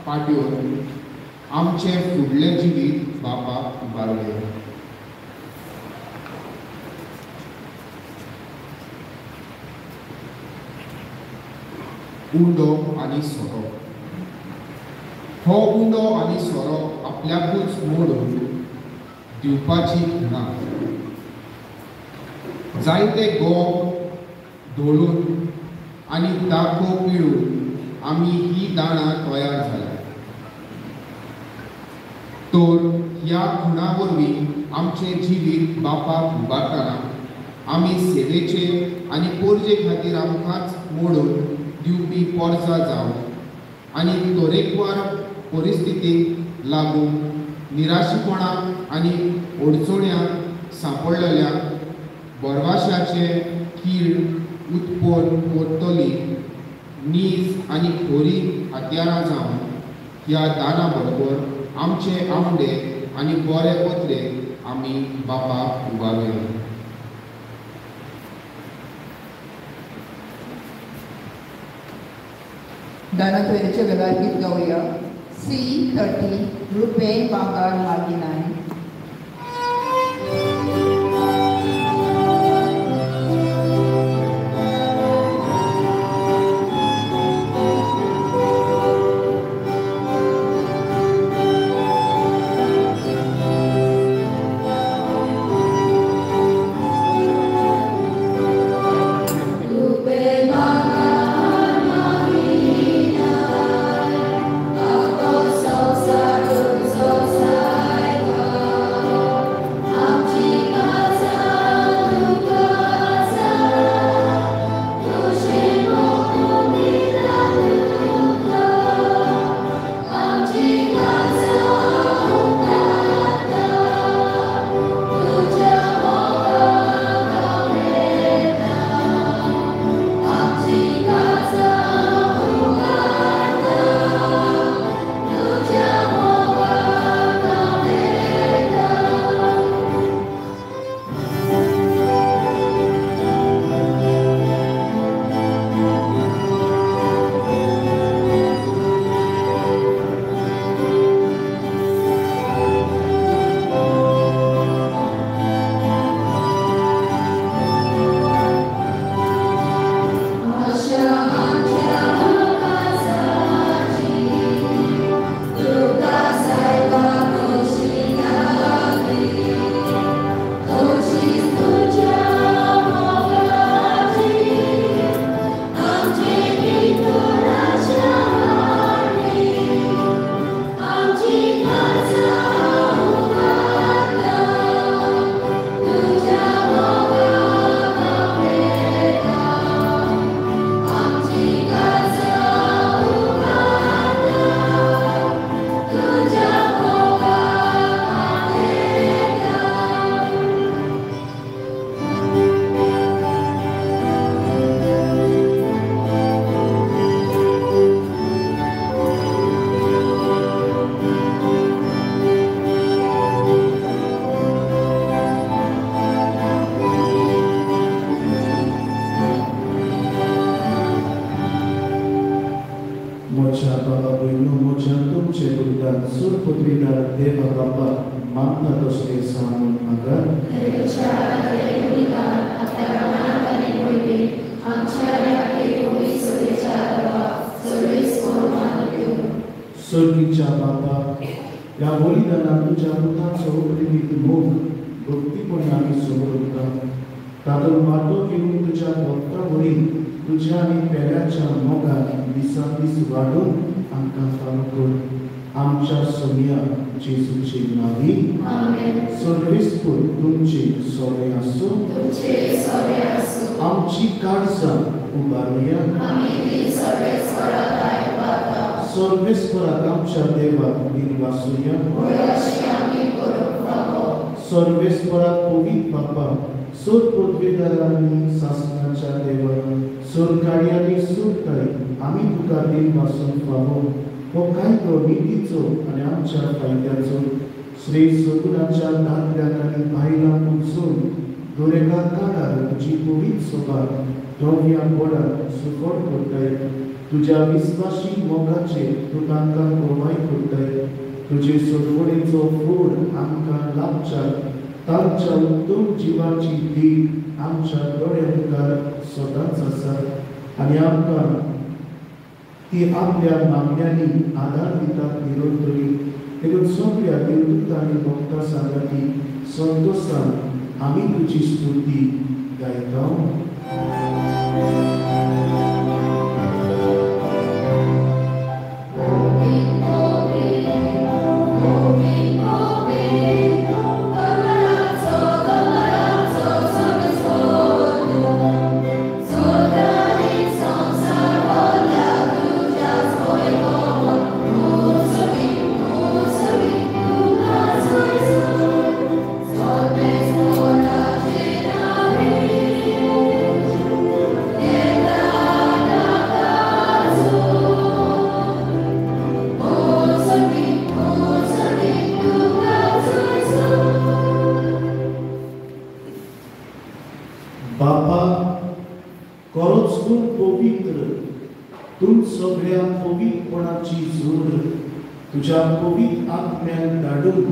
पाट्योर आमचे फुडले जिवीत बापाक बारले. उंडो आनी सोरो. हो उंडो आनी सोरो आपल्याकूच मोडून दिवपाची खुणा. जायते गोव धोळून आनी दाखो पिळून आमी ही दाणां तयार जाल्या. तर ह्या खुणा वरवीं आमचे जिवीत बापाक उबारतना आमी सेवेचे आनी पोरजे खातीर आमकांच मोडून दिवपी पोरजा जावन आनी तरेकवार परिस्थितीक लागून निराशीपणाक आनी अडचण्यांक सांपडलेल्या बरवाशाचे कीड उत्पन्न करतली नीज आनी खोरी हात्यारां जावन ह्या दाना बरोबर आमचे आवडे आनी बरे पत्रे आमी बापाक उबारुया. दानत्वरेच्या वेळार गीत गावया. C30 रुपये बांगार मागिनाय. सर्गीच्या बापा, या बलिदानात तुझ्या पुताचो प्रेमीत मोग भक्तीपणे आम्ही समोर उरता. तातूंत वांटो घेवन तुझ्या भक्तावळी तुझ्या आनी पेड्याच्या मोगान दिसान दीस वाडून आमकां फावो कर. आमच्या सोम्या जेजूचे नांवी सर्वेस्पर तुमचे सोरे आसूं. आमची काळजां उबारुया. सर्वेस्पराक आमच्या देवाक दिन वासुया. सर्वेस्पराक पवित्र बापा, सोर पदवीदारांनी शासनाच्या देवा, सोर काळयांनी सुरताय आमी तुका दिन वासून फावो. हो कायदो नितीचो आनी आमच्या फायद्याचो. श्री सगुणाच्या दादल्याक आनी बायलांक उचून दोरेकार काळार तुजी पवित्र सभा धव्या बोडाक सुफळ करताय. तुझ्या विश्वासी मोगाचे तू तांकां गोवाय करताय. तुजे सोडवणेचो फूड आमकां लाभच्या तांच्या उत्तम जिवाची दीक आमच्या दोळ्या मुखार सदांच आसा आनी आमकां ती आपल्या मागण्यांनी आदार दितात निरंतरी. देखून सगळ्या देवदूत आनी भक्तां सांगाती संतोशान आमी तुजी स्तुती गायता. Amen. बापा खरोच तूं पवित्र, तूं सगळ्या पवित्रपणाची जोड तुझ्या पवित्र आत्म्यान धाडून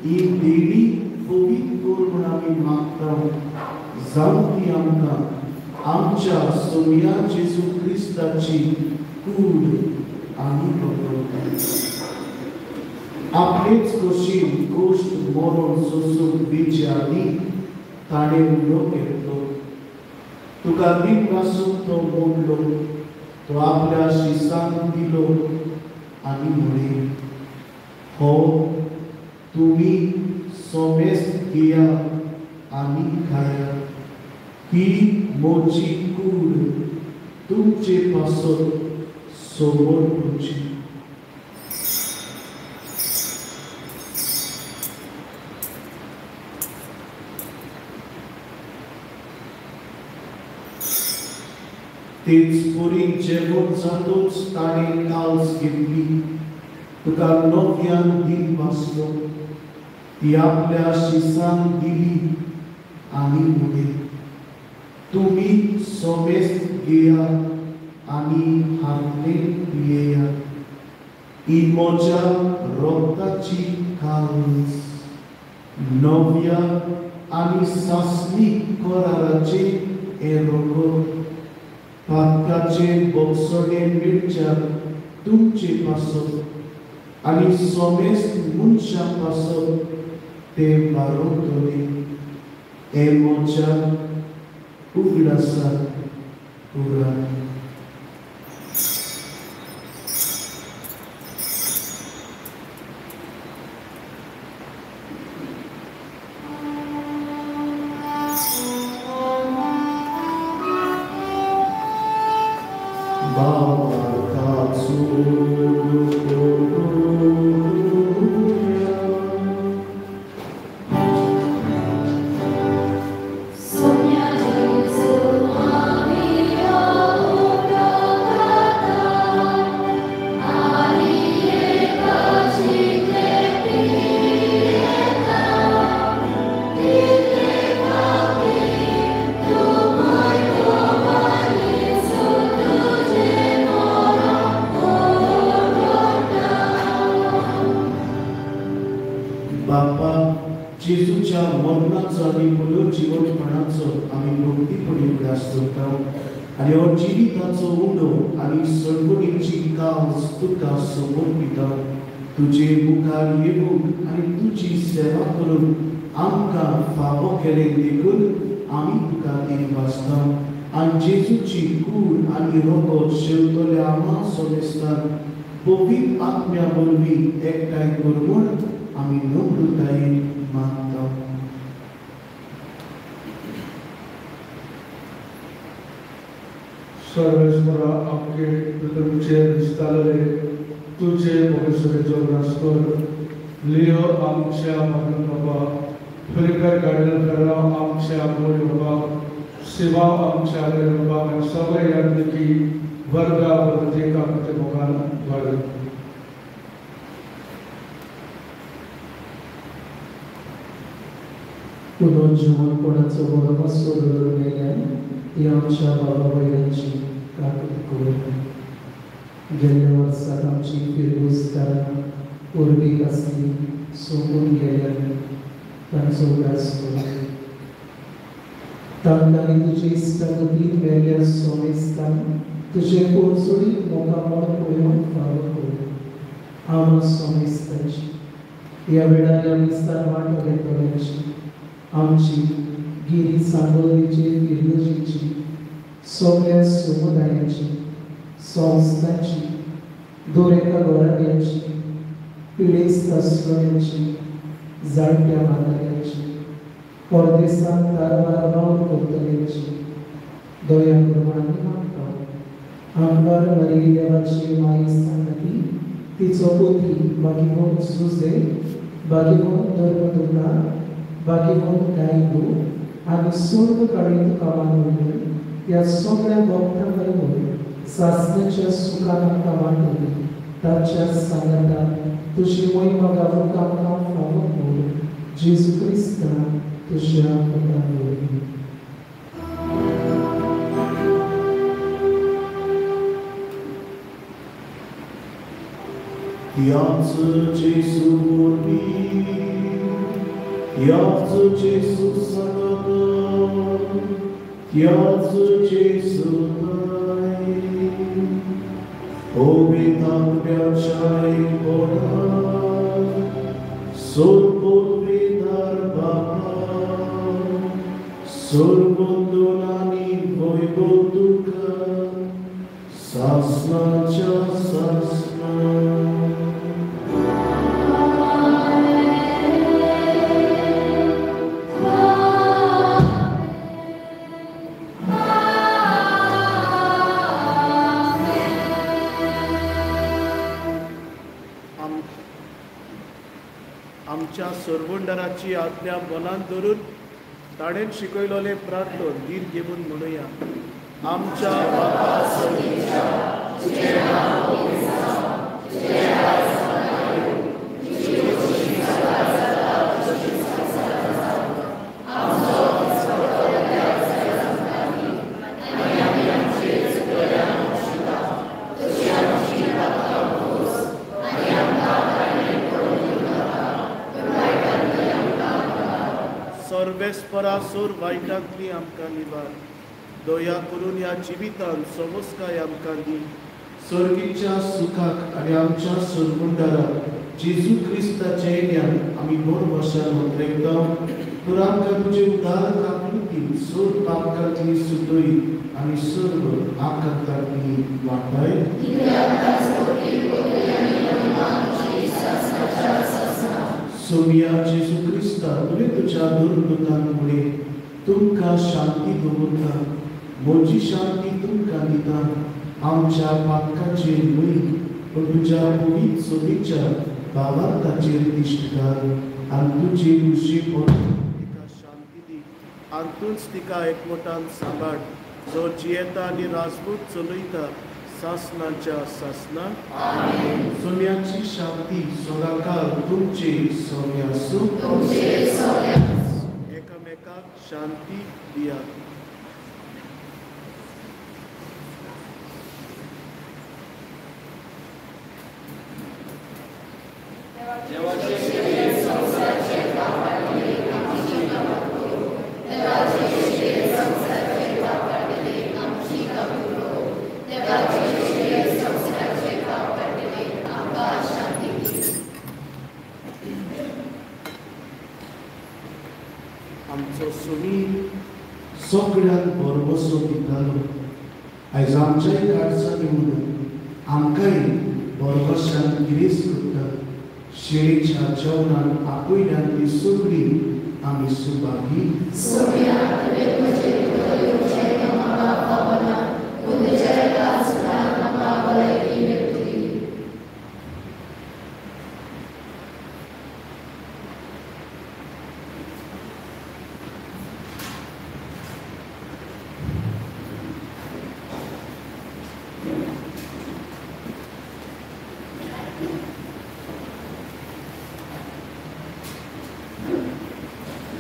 ही देणी पवित्र कर म्हूण आमी मागता। जावं ती आमकां आमच्या सोम्या जेजू क्रिस्ताची कूड आनी पकडटा। आपलेच कुशीन गोश्ट मरण सोसून बेचे आदी ताणें उलो घेतलो। तुका बीन वासून तो मोडलो, तो आपल्या शिसांक दिलो आनी म्हणे, हो तुमी सोमेस्त घेया आनी खाया, ही मोची कूड तुमचे पासत समोर तुमची। तेच पोरीन जेवण जातोच ताणें काल्स घेतली, तुका नव्यान दीन वाचलो, ती आपल्या शिसांक दिली आनी म्हणे, तुमी सोमेस्त घेया आनी हातलेन पियेया, ही म्हज्या रोगताची काल्स, नव्या आनी सासणीक कराराचे हें रोगत, पातकाचे बोगसोडे मिरच्याक तुमचे पासत आनी सोमेस्त मनशा पासत ते बारोतले, हे म्हज्या उगडासाक पुराय। जेजूच्या मरणाचो आनी पुनर्जीवनपणाचो आमी भक्तीपणी उगडास करता आनी हो जिविताचो उंडो आनी सडवणीची काल्स तुका समर्पिता। तुजे मुखार येवून आनी तुजी सेवा करून आमकां फावो केलें देखून आमी तुका दिनवासता आनी जेजूची कूड आनी रोगत शेवतल्या आमा सोमेस्तान पवित्र आत्म्या वरवीं एकठांय कर म्हूण आमी नम्रतायेन मागता। सर्वेश्वरा आमगे तुमचे दिसताले तुझे पवित्रेचो नास कर, लियो आमच्या मरण बाबा, फिरकर गाडीला करा आमच्या बोली बाबा, सेवा आमच्या बाबा आणि सगळे यादकी वर्गा वर्गे कामते मोगान वाढ। पुनर्जीवनपणाचो बरो पासो धरून गेल्यान ती आमच्या बाबा बायलांची काकूट करून गेल्ल्या वर्साक आमची फिरगुजकारां उर्बीक आसली सोंपून गेल्यान तांचो उदास करून तांकां तुजे इश्टागतीन मेल्ल्या सोमेस्तान तुजे पोरसुडीक मोगामोड पळोवन फावो करून आमा सोमेस्ताची ह्या वेळार आमी स्थान वांटो घेतल्याची आमची गिरी सांगोलीची गिरगजीची सगळ्या समुदायाची संस्थांची दोरेका गोराड्यांची पिडेस्त असलेल्यांची जाणट्या मानाऱ्यांची परदेसांत कारभार रावन करतल्यांची दया करून आमी मागता। आमदार मरी देवाची माई सांगती तिचो पोती बागीमोन सुजे बागीमोन धर्मदुर्गा बागीमोन गायदू आनी सर्व काळीन कामांनी ह्या सगळ्या भक्तां बरोबर सासण्याच्या सुखान आमकां वांटली ताच्या सांगातान तुजी महिमा गावूंक आमकां फावो कर जेजू क्रिस्ता तुज्या पुतान वरवीं। याच जेसू मोरबी, याच जेसू सनक, याच जेसू ताई, ओबे ताकब्याचाय बोना, सोरबोद्वेदार बापा, सोरबोंदोनानी वैभवतुका, सासनाच्या सासना. आमच्या सोरबोंडाराची आज्ञा मनात धरून ताणें शिकयलोले प्रार्थना धीर घेवन म्हणुया. आमच्या बापा सगळीच्या तुझे नाव पवित्र जावं, तुझे राज येवं, तुझी खुशी सदा सदा तुझी सदा जावं. आमचो दिसपडटो त्या सगळ्यांनी आनी आमी आमचे चुकल्यांक शिका, तुझी आमची पातळ भोस आनी आमकां ताणें पडून दिवं नाका, पूण वायटांतली आमकां बचाव. सर्वेस्परा सोर वायटांतली आमकां निवार. दया करून ह्या जिवितांत समस्काय आमकां दी. सर्गीच्या सुखाक आनी आमच्या सोरबोंडाराक जेजू क्रिस्ताचे येण्यान आमी 2 वर्सां नोंदयता. तर आमकां तुजे उदार काकुळकीन सोर पापकांतली सुटोई आनी सर्व आकांतांतली वाटाय. सोमिया जेजू क्रिस्ता तुवें तुज्या दुर्गतांमुळे तुमकां शांती दवरता. म्हजी शांती तुमकां दिता. आमच्या पापकाचेर न्हय पूण तुज्या पवित्र सोबीच्या भावार्थाचेर दिश्ट घाल आनी तुजे खुशीपण तिका शांती दी. आंतूच तिका एकवटान सांबाळ, जो जियेता आनी राजपूत चलयता सासनाच्या सासना. सोम्याची शांती सदाकाळ तुमचे सौम्य आसूं. एकामेकाक शांती दियात. आमचो सुमी सगळ्यांक बरवसो दितालो. आयज आमच्याय काळजान येवन आमकांय बरवशान गिरेस्त करता. शेळीच्या जेवणान आपयल्यांतली सगळी आमी सुभागी.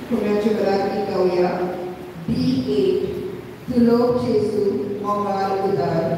पुण्याची घरातली गाऊया D8 तुलो जेसू मोगाल उदार.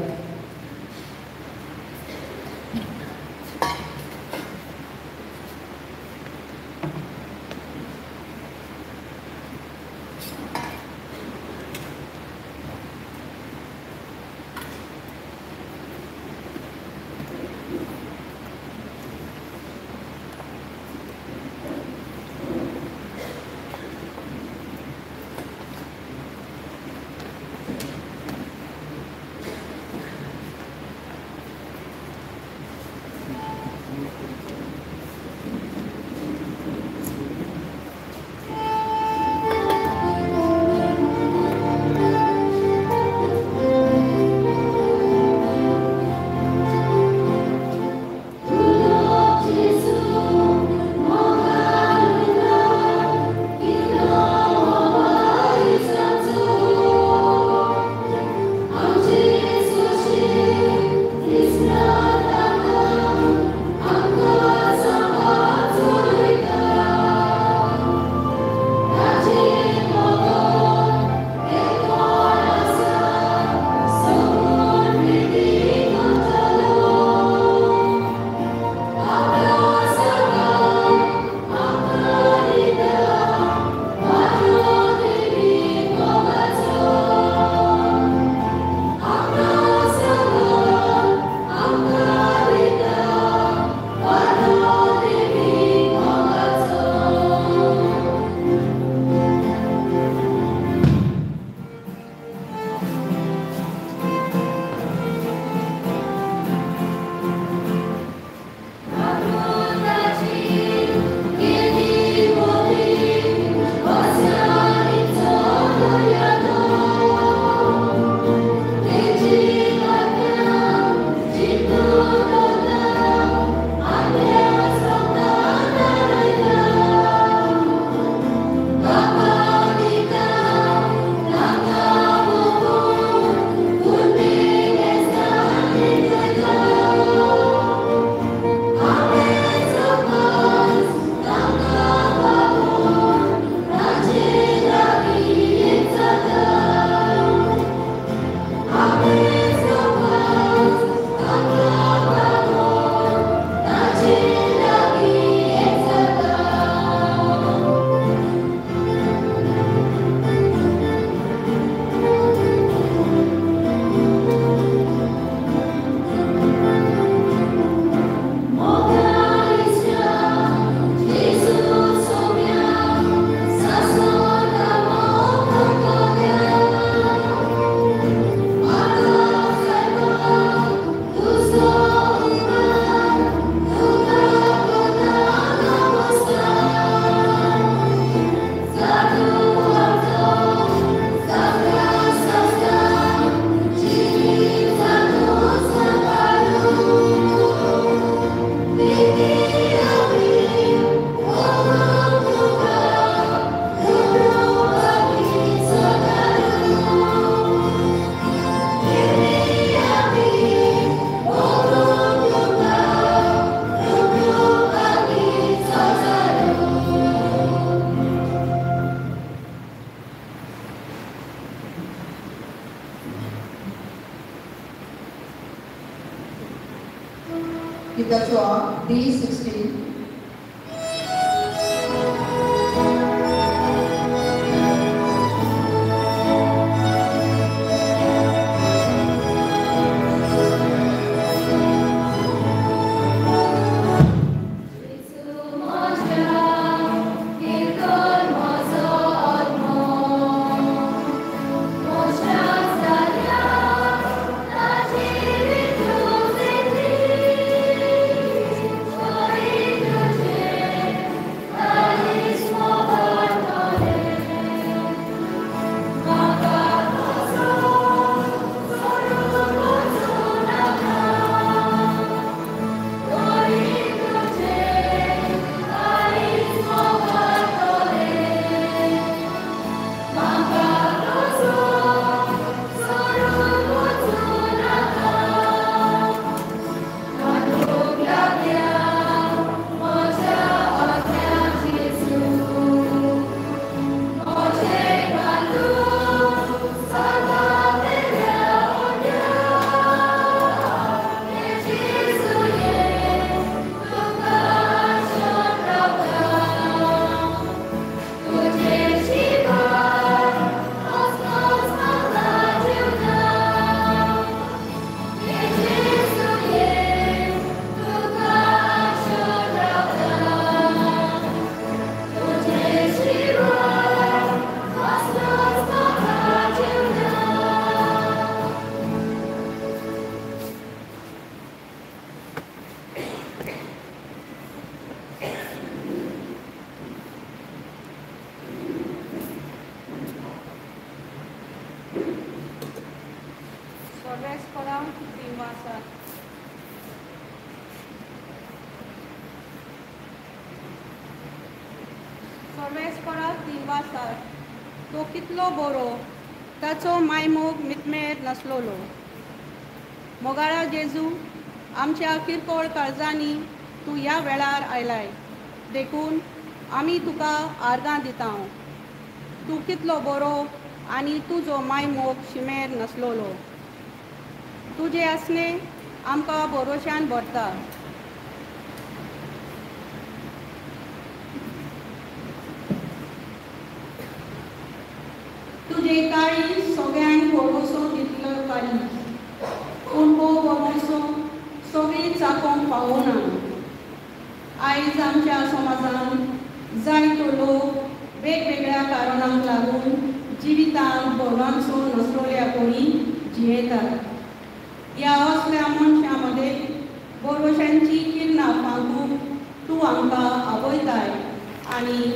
गिताचो D16. तो कितलो बरो ताचो मायमोग मितमेर नासलोलो. मोगाळा जेजू, आमच्या किरकोळ काळजांनी तूं ह्या वेळार आयलाय, देखून आमी तुका आर्गां दिता. तूं कितलो बरो आनी तुजो मायमोग शिमेर नासलोलो. तुजे आसने आमकां भरोशान भरता. तुजे काळी सगळ्यांक भरोसो दितलो काळी, पूण हो भरोसो सगळीं चाकोंक पावना. आयज आमच्या समाजांत जायतो लोक वेगवेगळ्या कारणांक लागून जिवितांत भरवंसो नसलोल्या कोणी जियेतात. ह्या असल्या मनशां मदें भरोशांची किरणां पांगूंक तूं आमकां आपयताय आनी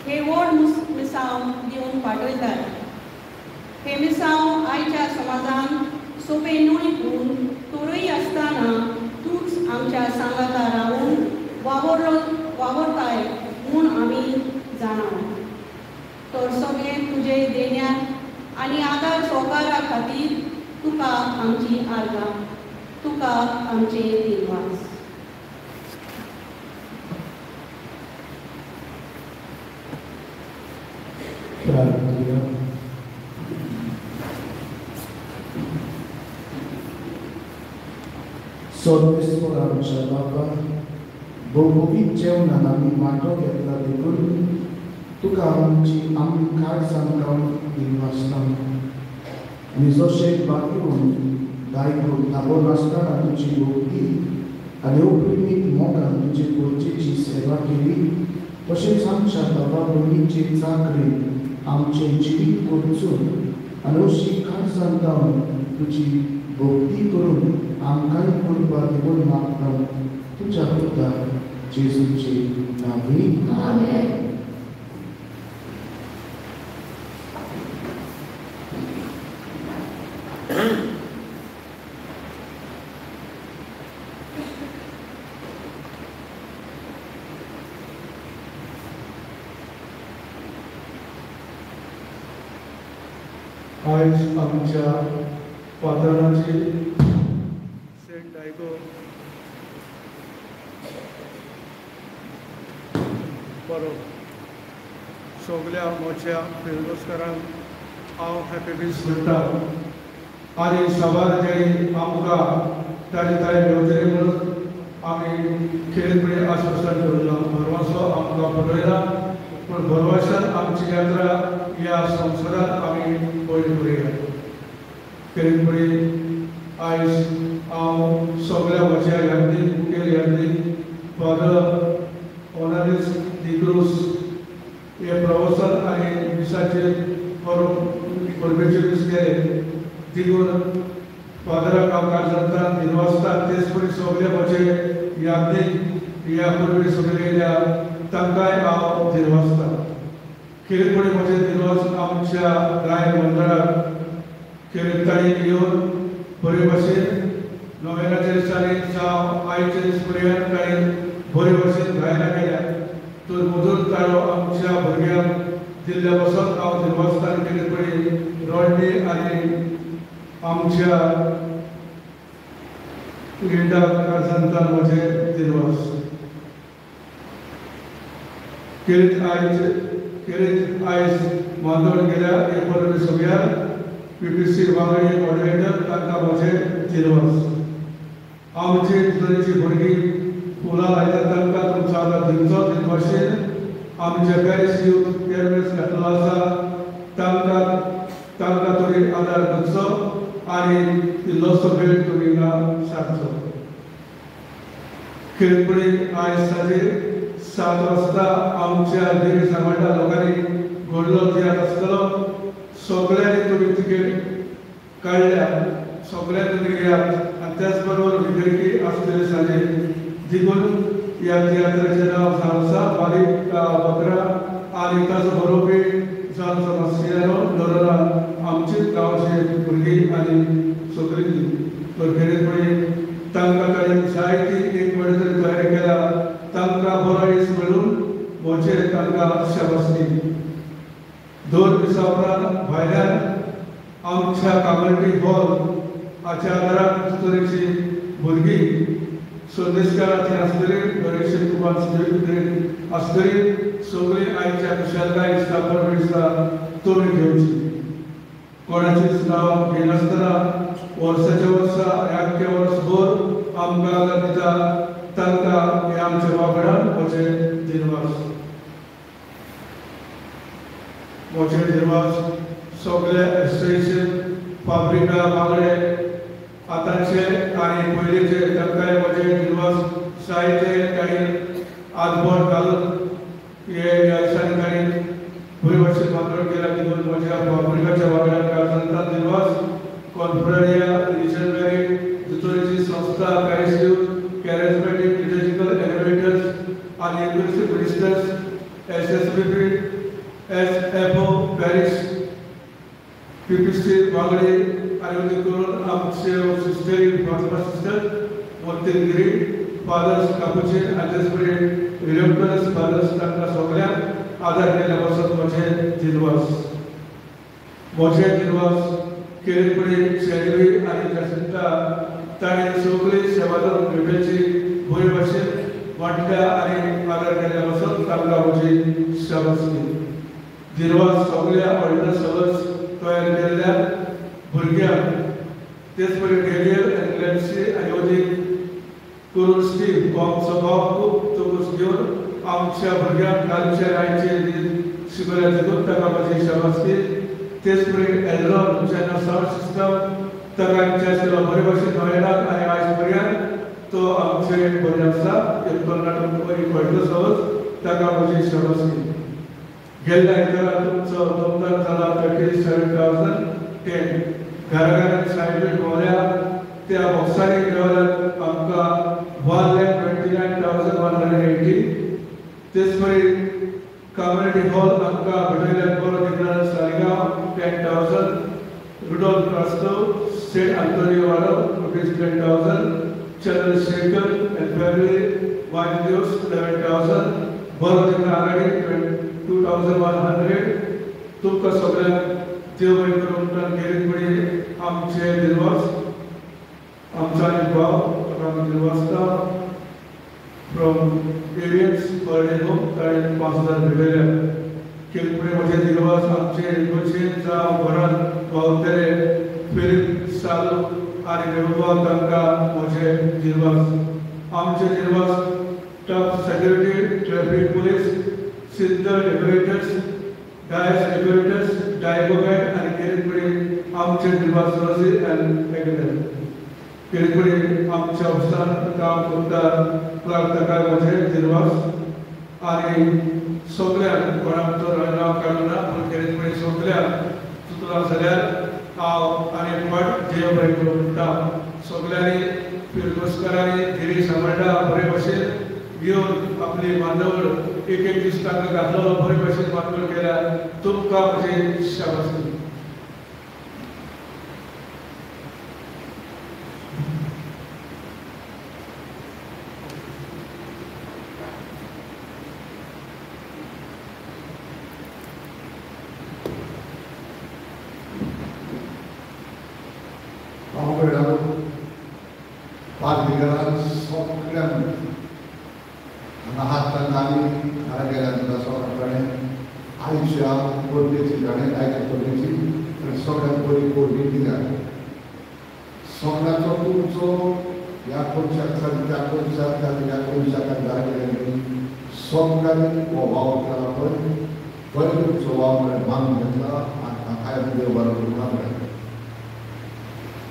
हे व्हड मिसांव दिवन पाठयताय. हे मिसांव आयच्या समाजांत सोपे न्हय, पूण तोरय आसतना तूंच आमच्या सांगाता रावून वावरताय म्हूण आमी जाणा. तर सगळें तुजे देण्यात आनी आदार सहकारा खातीर तुका आमची आर्गां, तुका आमचे दिनवास. सर्वेस्वर आमच्या बाबा, भोगोबीत जेवणान आमी वांटो घेतला देखून तुका आमची काळ सांगून दिनवासता. आनी जशें बाकीवून दायको ताबो नासतना तुजी भोवती आनी अप्रिमीत मोगान तुजे पोरचेची सेवा केली, तशेंच आमच्या बाबा भयणीचे चाकरेन आमचें जिवीत कोरचून आनी अशी काळ सांगून तुजी भोवती करून आमकांय करपा देवून मागता. तुज्या पुता जेजूचे नांवी. आमेन. आयज आमच्या पातळाची सेंट डायगो बरो सगळ्या मोच्या फेरदोसकारांक हांव हॅपी बीच म्हणटा आनी सवार जे आमकां ताजे ताळे मेवतले म्हणून आमी खेळपणे आश्वासन दवरला भरवसो आमकां पडयला पूण भरवशान आमची यात्रा ह्या संवसारांत आमी पयली करुया खेळपणे आयज हांव सगळ्या म्हज्या यात्रेक मुखेल यात्रेक फादर ऑनरिस डिक्रूस हे प्रवचन आनी मिसाचेर परमेश्वर दीस केले देखून फादराक हांव काजरता निर्वासता तेच परी सगळे म्हजे यात्रेक ह्या परमेश्वर सगळ्या तांकांय हांव निर्वासता खेळपणे म्हजें निर्वासन आमच्या गायन मंडळाक खेळताळीक येवन बरे भशेन नोव्हेंबराच्या दिसांनी जावं आयच्या दीस पर्यंत ताणें बरे भशेन गायनां केल्या तर मजूर ताळो आमच्या भुरग्यांक दिल्ल्या पासून हांव निर्वासता खेळपणे रोडणी आनी आमच्या लिंडा काजंतान म्हजें निर्वास खेळीत आयज मांदोळ गेल्या एक परमे सगळ्या PPC वांगडी मॉडरेटर तांकां म्हजें निर्वास आमची तरेची भुरगीं फुलां लायतात तांकां तुमचो आदार दिवचो ते भाशेन आमच्या पॅरिस यूथ केअरमेन्स घातलो आसा तांकां तरी आदार दिवचो आनी इल्लोसो वेळ तुमी हिंगा सारचो खेळपणे आयज सांजे 7 वाजता आमच्या देवी समाजा लोकांनी घडलो तियात्र आसतलो सगळ्यांनी तुमी तिकेट काडल्या सगळ्यांनी तुमी घेयात आनी त्याच बरोबर विवेकी आसतले सांजे देखून ह्या तियात्राचें नांव जावन आसा बारीक बकरा आनी ताचो बरोवपी जावन मास्टियानो लोरोना आमचीच गांवची भुरगीं आनी सगळीं खेळपणे तांकां ताणें जायती एक वेळ तरी तयारी केला तांकां बरो दीस मेळून म्हजे तांकां शाबासकी 2 दिसां उपरांत भायल्यान आमच्या कम्युनिटी हॉल हाच्या आदाराक तरेची भुरगीं संदेशकाराची आसतली बरेचशे कुटुंबां आसतली सगळीं आयच्या खुशालकाय दिसता परमे दिसता तुमी घेवची कोणाचेच नांव घेनासतना वर्साच्या वर्सा आख्या वर्सभर आमकां आदार दिता तांकां हे आमच्या वांगडान म्हजें निर्वास सगळे एसोसिएशन फाब्रिका वांगडे आतांचे आनी पयलींचे तांकांय म्हजें निर्वास जायते तांणी आदबोड घालून हे ह्या दिसांनी तांणी बरे भशेन मांडोळ केला देखून म्हज्या फाब्रिकाच्या वांगड्यान काजंतान निर्वास कॉन्फ्रेरिया रिजनरी दुतोरेची संस्था पॅरिस यूथ कॅरिझमॅटिक लिटर्जिकल एलिमेंटर्स आनी university ministers SSPP SFO Paris PPC वांगडी आयोजीत करून आमचे सिस्टरी Fatima sister मोतीगिरी fathers Capuchin आजस्परी रिलेक्टर्स fathers तांकां सगळ्यांक आदार केल्या पासून म्हजें निर्वास खेळपणे शैली आनी जासिंता ताणें सगळी सेवादार भेटेची बरे भशेन वांटल्या आनी आदार केल्या पासून तांकां म्हजी शाबासकी निर्वास सगळ्या ऑर्डिनन्स सर्व्हर्स तयार केल्ल्या भुरग्यांक तेच परी डेलियर एनएलसी आयोजीत करून स्टीव बॉम्बचो भाव खूब तोकूस घेवन आमच्या भुरग्यांक कालचे आयचे दीन शिकयल्या देखून ताका म्हजी शाबासकी तेच परी एलरॉन जेन्ना सावंड सिस्टम ताका आमच्या बरे भशेन मेळ्ळात आनी आयज पर्यंत तो आमचे बरे आसा कर्नाटक व्हडलो संवस ताका म्हजी शाबासकी गेल्ल्या आयतारा तुमचो दमदार जाला 37,010 घराघरांनी सायबीट भोवल्या त्या बॉक्सांनी मेळ्ळ्यात आमकां 1,29,180 तेच परी कम्युनिटी हॉल आमकां भेटयल्यात बरो दिगनार सालिगांव 10,000 रुडोल्फ कास्टो सेंट आंतोनियो वाडो ₹10,000 चंद्रशेखर एंड फॅमिली वायदियोस 11,000 बरो दिगनार आघाडी 2,100 तुमकां सगळ्यांक देव बरें करून खेळपणे आमचे निर्वास आमचो आनी भाव निर्वासता फ्रॉम एरियन्स बर्डे होम ताणें 5,000 भेटयल्या खेळपणे म्हजे निर्वास आमचे गोंयचें जावं घरांत पावतले फेरीत चालू आनी वेवस्था तांकां म्हजे निर्वास आमचे निर्वास स्टाफ सेक्रेटरी ट्रॅफिक पोलीस सिंदर डेकोरेटर्स डायस डेकोरेटर्स डायगोगॅट आणि केरीपुढे आमचे निर्वास रसी अँड एग्रीमेंट केरीपुढे आमच्या ऑफिसात काम करतात प्रार्थकाय माझे निर्वास आणि सगळ्यांक कोणाचो नांव काडूना पूण केरीपुढे सगळ्यांक तुका सगळ्याक हांव आनी एक फावट देव बरें करूं म्हणटा सगळ्यांनी फिरगोसकारांनी गिरी सांबाळटा बरे भशेन घेवन आपली बांदवड एक एक दीस तांकां घातलो बरे भशेन बांदवड केल्या तुमकां म्हजी शाबासकी.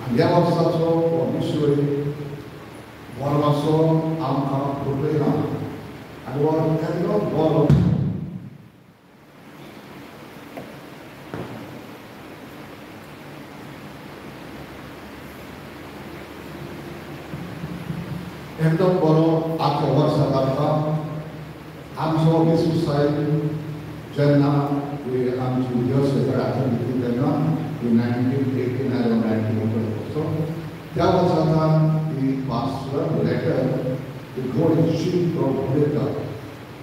ह्या वर्साचो विशय वर्साचो आमकां फुटयला आनी हो केन्ना बरो एकदम बरो आख्या वर्सा जाता आमचो विस्वसाय जेन्ना आमची उद्योगस्थळांतल्यान घेतली तेन्ना 1989 or 1990 so त्या वर्सांत ही पास्टर लेटर गोड शीट प्रोग्रेटा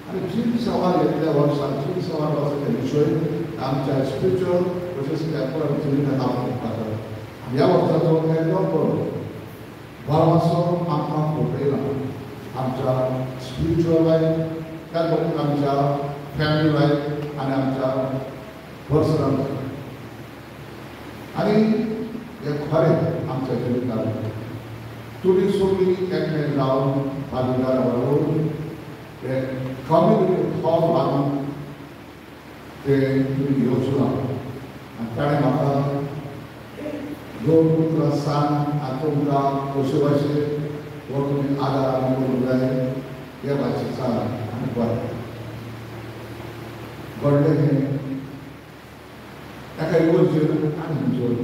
आनी जीन सवाल येतल्या वर्सांत जीन सवाल वर्साचे विशय आमच्या स्पिरिच्युअल तशेंच कॅपलर जिवितांत आमकां पातळ ह्या वर्साचो एकदम बरो वर्साचो आमकां फुटयला आमच्या स्पिरिच्युअल लायफ त्या बरोबर आमच्या फॅमिली लायफ आनी आमच्या पर्सनल लायफ आणि हे खरें आमच्या जिवितांत तुमी सगळीं एकठांय जावन भागीदार बरोबर हे कम्युनिटी हॉल बांदून ते तुमी घेवचो आनी ताणें म्हाका दोन पुत्र सांग आनी तुमकां कशे भाशेन हो तुमी आदार करूंक जाय हे भाशेन सांग आनी बरें व्हडलें हें एका इगोर्जेर आनी खंयचोय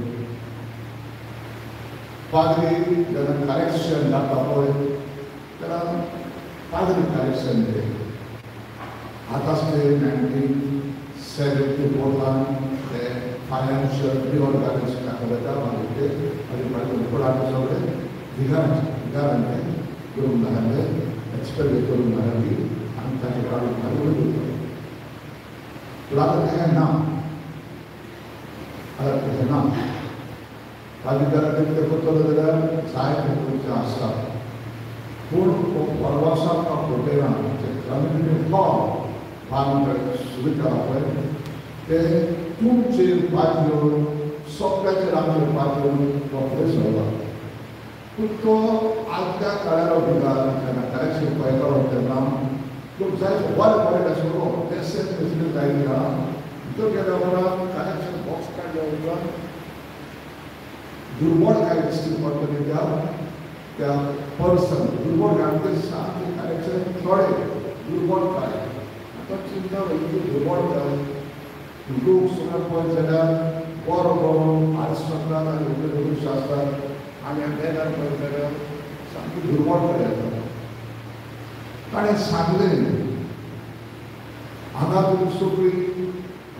पाद्री जेन्ना करेक्शन जाता पळय तेन्ना पाद्री करेक्शन दिलें आतांच ते 1974 ते फायनान्शियल रिऑर्गनायझेशन दाखयता मागीर ते आनी फुडार सगळे भिगारान ते करूंक नाहले एक्सपेरिमेंट करूंक नाहली आनी ताचे काडून घालून पूण आतां तें ना ना भागीदारांनी ते करतलो जाल्यार जायते करचें आसता पूण वर्साक फुटयना कम्युनिटी हॉल बांदून सुविधा पळय ते तुमचेर पातळ्यो सगळ्याचेर आमचेर पातळ्यो तो फुडें सरला पूण तो आदल्या काळार भितर जेन्ना करेक्शन पळयतालो तेन्ना लोक जायते बरें बरें आशिल्लो पेसेंट फेसिलिटी जायली ना भितर गेल्या उपरांत करेक्शन बॉक्स काडल्या उपरांत दुर्बळ काय दिसती पडटली त्या पर्सन दुर्बळ काय सामकें करेक्शन थोडे दुर्बळ काय आतां चिंता इतली दुर्बळ काय लोक सुद्दां पळयत जाल्यार बरो बरो आर्ट्सांतल्यान आनी मनुश्य आसतात आनी बेकार पळयत जाल्यार सामकी दुर्बळ काय येता ताणें सांगलें हांगा तुमी सगळीं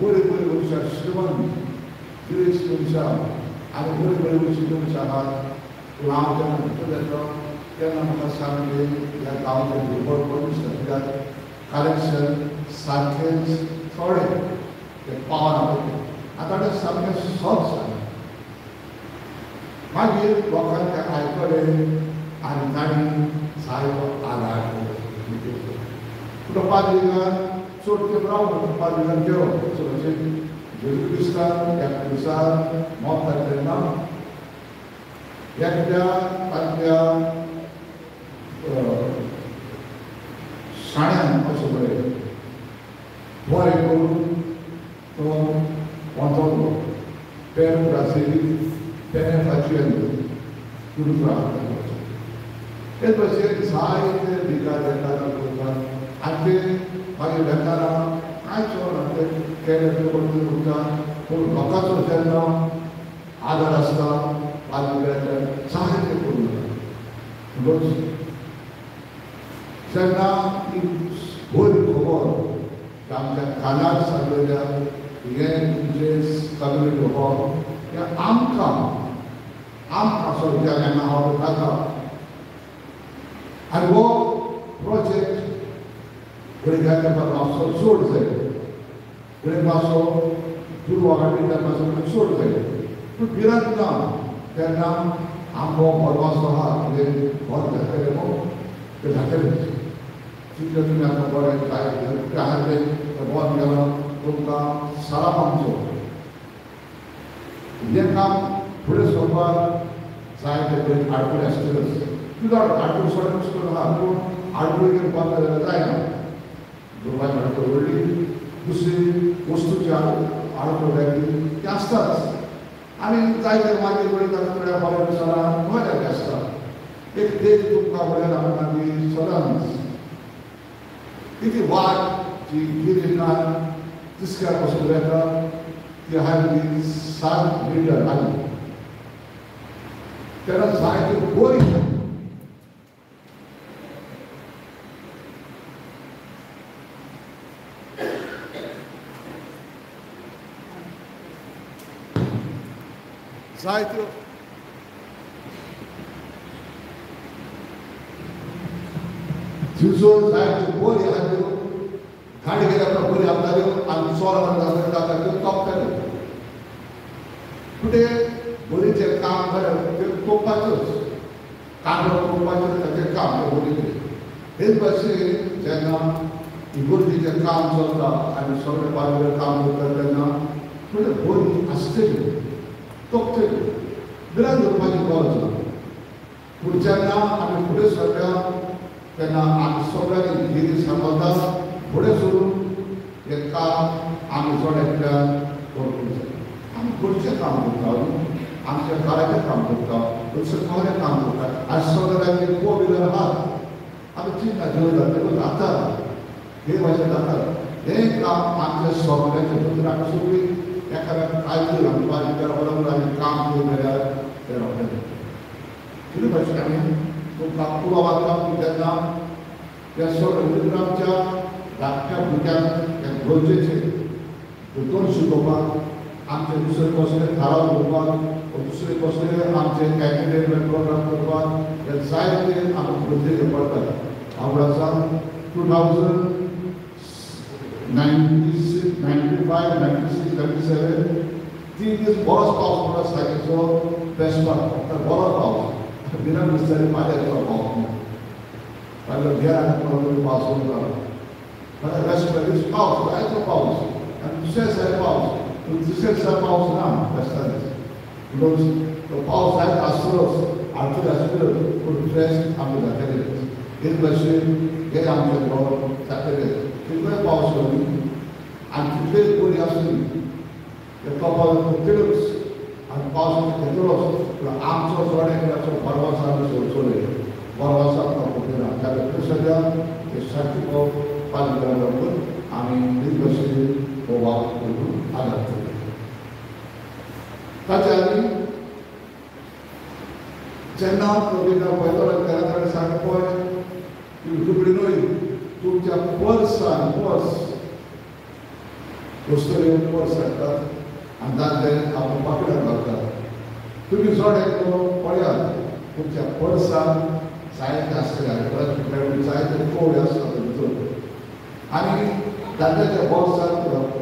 बरी बरी मनशां श्रीमंत गिरेस्त मनशां आनी बरी बरी वचून मनशां आहात पूण हांव जेन्ना भितर येतो तेन्ना म्हाका सांगलें ह्या गांवांतले दुर्बळ मनुश्य कित्याक करेक्शन सारकेंच थोडे ते पावना पळय आतां ताणें सामकें सहज सांगलें मागीर लोकांक तें आयकलें आनी तांणी सारको आदार केलो पूण पाद्रीगार चड तेंप रावलो पाद्रीगार गेलो चडशें जेजू क्रिस्तान ह्या दिसाक मोत जातलें ना एकट्या तांच्या शाळ्यान अशें बरें बरें करून तो वचलो पेर ब्रासिली पेनेफाची सुरू रावता हे भशेन जायते भिकार बेकारां करतात आनी ते मागीर बेकारां कांयच ते केले करता उरता पूण लोकांचो जेन्ना आदार आसता आदमेळ्याचेर जायते करून जेन्ना ही बरी खबर आमच्या कानार सांगलेल्या हे तुमचे कम्युनिटी हॉल हे आमकां असो विचार जेन्ना हांव जाता आनी हो प्रोजेक्ट भुरग्यांच्या पासून सोड जाय भुरगे मातसो दुर्वागाटी पासून सोड जाय पूण भिरांत ना तेन्ना आमचो बरवासो आहा कितें घर जातलें न्हू तें जातलें तितलें तुमी आतां बरें काय आहा तें बंद केलां तुमकां सराव आमचो हें काम फुडें सरपाक जाय ते पळय आडकुळे आसतलेच विदाउट आडकुळ सोडून स्कूल आहा पूण आडकुळे घेवन बंद जाल्यार जायना दुर्वाय आडकुळ व्हडली दुसरी वस्तूची आडकुळ वेगळी ती आसताच आनी जायते मागीर वयता थोड्या बऱ्या दिसांनी मजा आसता एक देख तुमकां बरें लागना ती सदांच ती वाट जी गिरिनान तिसक्यार पासून येता ती हाली 7 मिटर आली तेन्ना जायते बरी जायत्यो तिजो जायत्यो बरी आहाल्यो गाडी गेल्या बरी आपणाल्यो आनी चोरां जाता त्यो तोपताल्यो पूण ते बरीचें काम करें तें तोपपाचेंच कांदो तोपपाचें ताचें काम तें बरीचें हेच भाशेन जेन्ना इगर्जेचें काम चलता आनी सगळे बाजूला काम करता तेन्ना थोड्यो बरी आसतल्यो तोपतल्यो भिरांत धरपाची गरज ना पूण जेन्ना आमी फुडें सरल्या तेन्ना आमी सगळ्यांनी गिरी सांबाळटा फुडें सरून हें काम आमी चड एकट्यान करपूंक जाय आमी घरचें काम करता आमच्या घराचें काम करता सगळें काम करता आयज सगळ्यांनी 4 व्हिलर आहात आमी चिंता घेवन तें जाता हे भाशेन जाता हें काम आमच्या सगळ्यांचें भितर आमी सगळीं एखाद्याक काळजी घालपाक बरोबर आमी काम केलें जाल्यार तें रोखडें कितें भाशेन आमी तुमकां पुरो वाचप जेन्ना त्या सगळ्या आमच्या धाकट्या भुरग्यांक हें गरजेचें भितर शिकोवपाक आमचे दुसरे कसले थाराव घेवपाक दुसरे कसले आमचे एंटरटेनमेंट प्रोग्राम करपाक हे जायते आमी गरजेचे पडटात हांव आसा 96, 95, 96, 97 3 दीस बरोच पावस पडटा सायकीचो बेस्पार बरो पावस बिना विस्तारी पाड्याचो पावस फाल्यां घेर पावस उरता फाल्यां बेस्पार दीस पावस जायतो पावस आनी दुसरे दिसा पावस दुसरे दिसा पावस ना बेस्ता दीस म्हणून तो पावस जायत आसतलोच आडकुळे आसतल्यो पूण फ्रेश आमी जातले हेच भाशेन हे आमचे घर जातले कितलोय पावस येवं आनी कितलेय बरी आसली ते कपाल करतल्योच आनी पावस येतलोच पूण आमचो चड एकल्याचो बरवासो आमी सोडचोले बरवासो आमकां पडना जाल्यार सद्या हे सारकी पालका बरोबर आमी हीच भाशेन हो वावर करून आदार करता ताचे आनी जेन्ना कोविडा पयलो घराकडे सांगता पळय दुबळीनूय तुमच्या पर्सान पर्स वस्तू पर्स हाडटात आनी दादले आपल्या पाकिटांत घालतात तुमी चड एकलो पळयात तुमच्या पर्सान जायते आसतले जायते कोड आसता भितर आनी दादल्याच्या पर्सान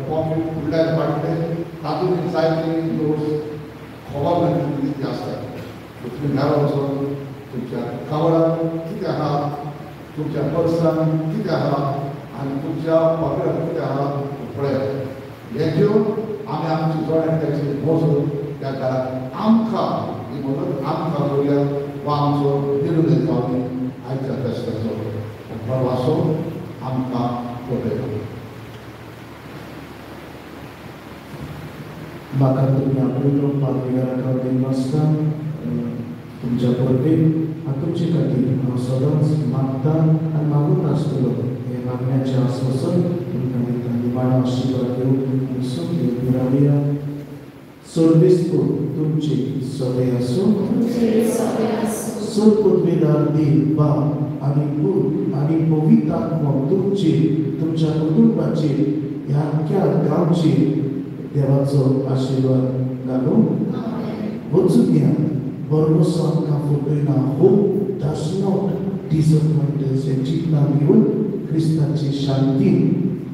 पॉकेट फुडल्यान पाडले तातूंत जायते नोट्स खबर घालून कितें आसतात तुमी घरा वचून तुमच्या कावळान कितें आहा तुमच्या पर्सान कितें आहा आनी तुमच्या पॉकेटांत कितें आहा पळयात हें घेवन आमी आमची चड एकट्याची मोजून त्या घरांत आमकां ही मदत आमकां करुया वा आमचो निर्णय जावनी आयच्या फेस्ताचो परवासो आमकां पळयता. म्हाका तुमी आपयलो पालवेरा नासता तुमच्या परबेक आनी तुमचे खातीर हांव सदांच मागता आनी मागून आसतलो. हे मागण्याचें आस्वासन तुमकां दिता. निमाणो आशिर्वाद घेवन सगळीं रावया. सर्वेस्पर तुमचे सगळे आसूं. सर्व पदवेदार देव बाब आनी पूत आनी पवित्र आत्मा तुमच्या कुटुंबाचेर ह्या अख्ख्या गांवचेर देवाचो आशिर्वाद घालूं. वचून या बरोसो आमकां फटयना. होप डज नॉट डिसअपॉइंट अस. हें चिंतनान घेवन क्रिस्ताची शांती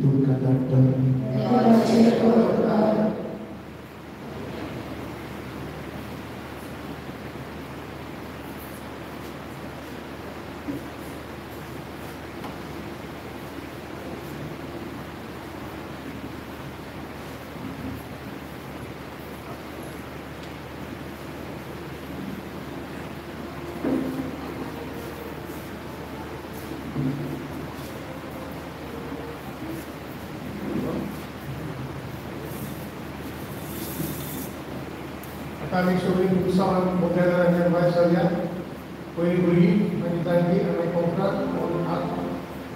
तुमकां धाडटा. आता आमी सगळीं उत्सवान मोठ्या दरांचेर भायर सरया. पयलीं भुरगीं आनी जाणटी आनी कोंकणांत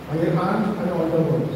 मागीर आंट आनी ऑल्डर बॉयज.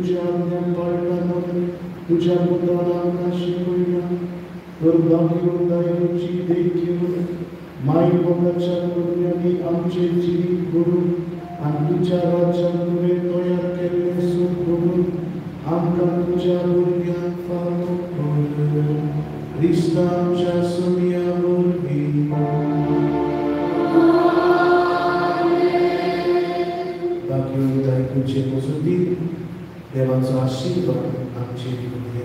तुझ्या आज्ञा पाळटा म्हणून तुझ्या मुद्दाला आमकां शिकयला दुर्भाग्य दायची देखील माय मोगाच्या पुण्यानी आमचे जीव घडून आणि तुझ्या राज्यात तुवें तयार केल्ले सुख घडून आमकां तुझ्या भुरग्यांक फावो कर क्रिस्ता आमच्या सोनिया वरवीं भाग्य दायकुचे मजूती देवाचो आशीर्वाद आमचेर उरले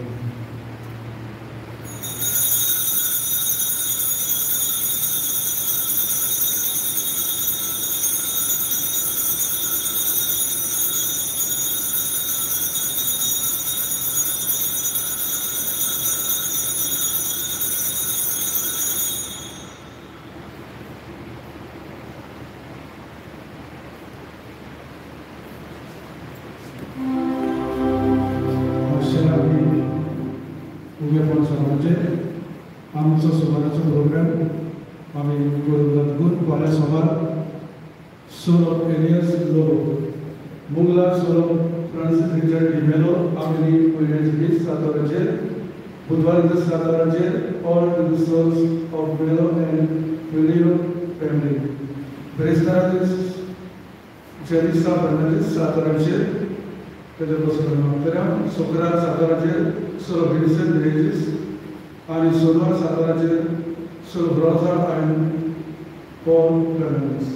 आमचो सुमाराचो प्रोग्राम आमी करून कोल्या सोमार सोलो एलियस लोक मुगला सोलो फ्रांसीस रिचर्ड डिमेलो आमली पयल्याचे दीस सातोराचेर बुधवार दीस सातोराचेर all to the souls of Mello and फिलियो फॅमिली ब्रेस्तारा दीस जेनिसा फर्नांडीस सातोराचेर तेजे बसोन मागतल्या शुक्रार सातोराचेर सोलो विन्सेंट रेजीस आणि सोमवार साताराचेर सोलो ब्रॉझा एंड पॉल फर्नांडीस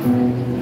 Amen.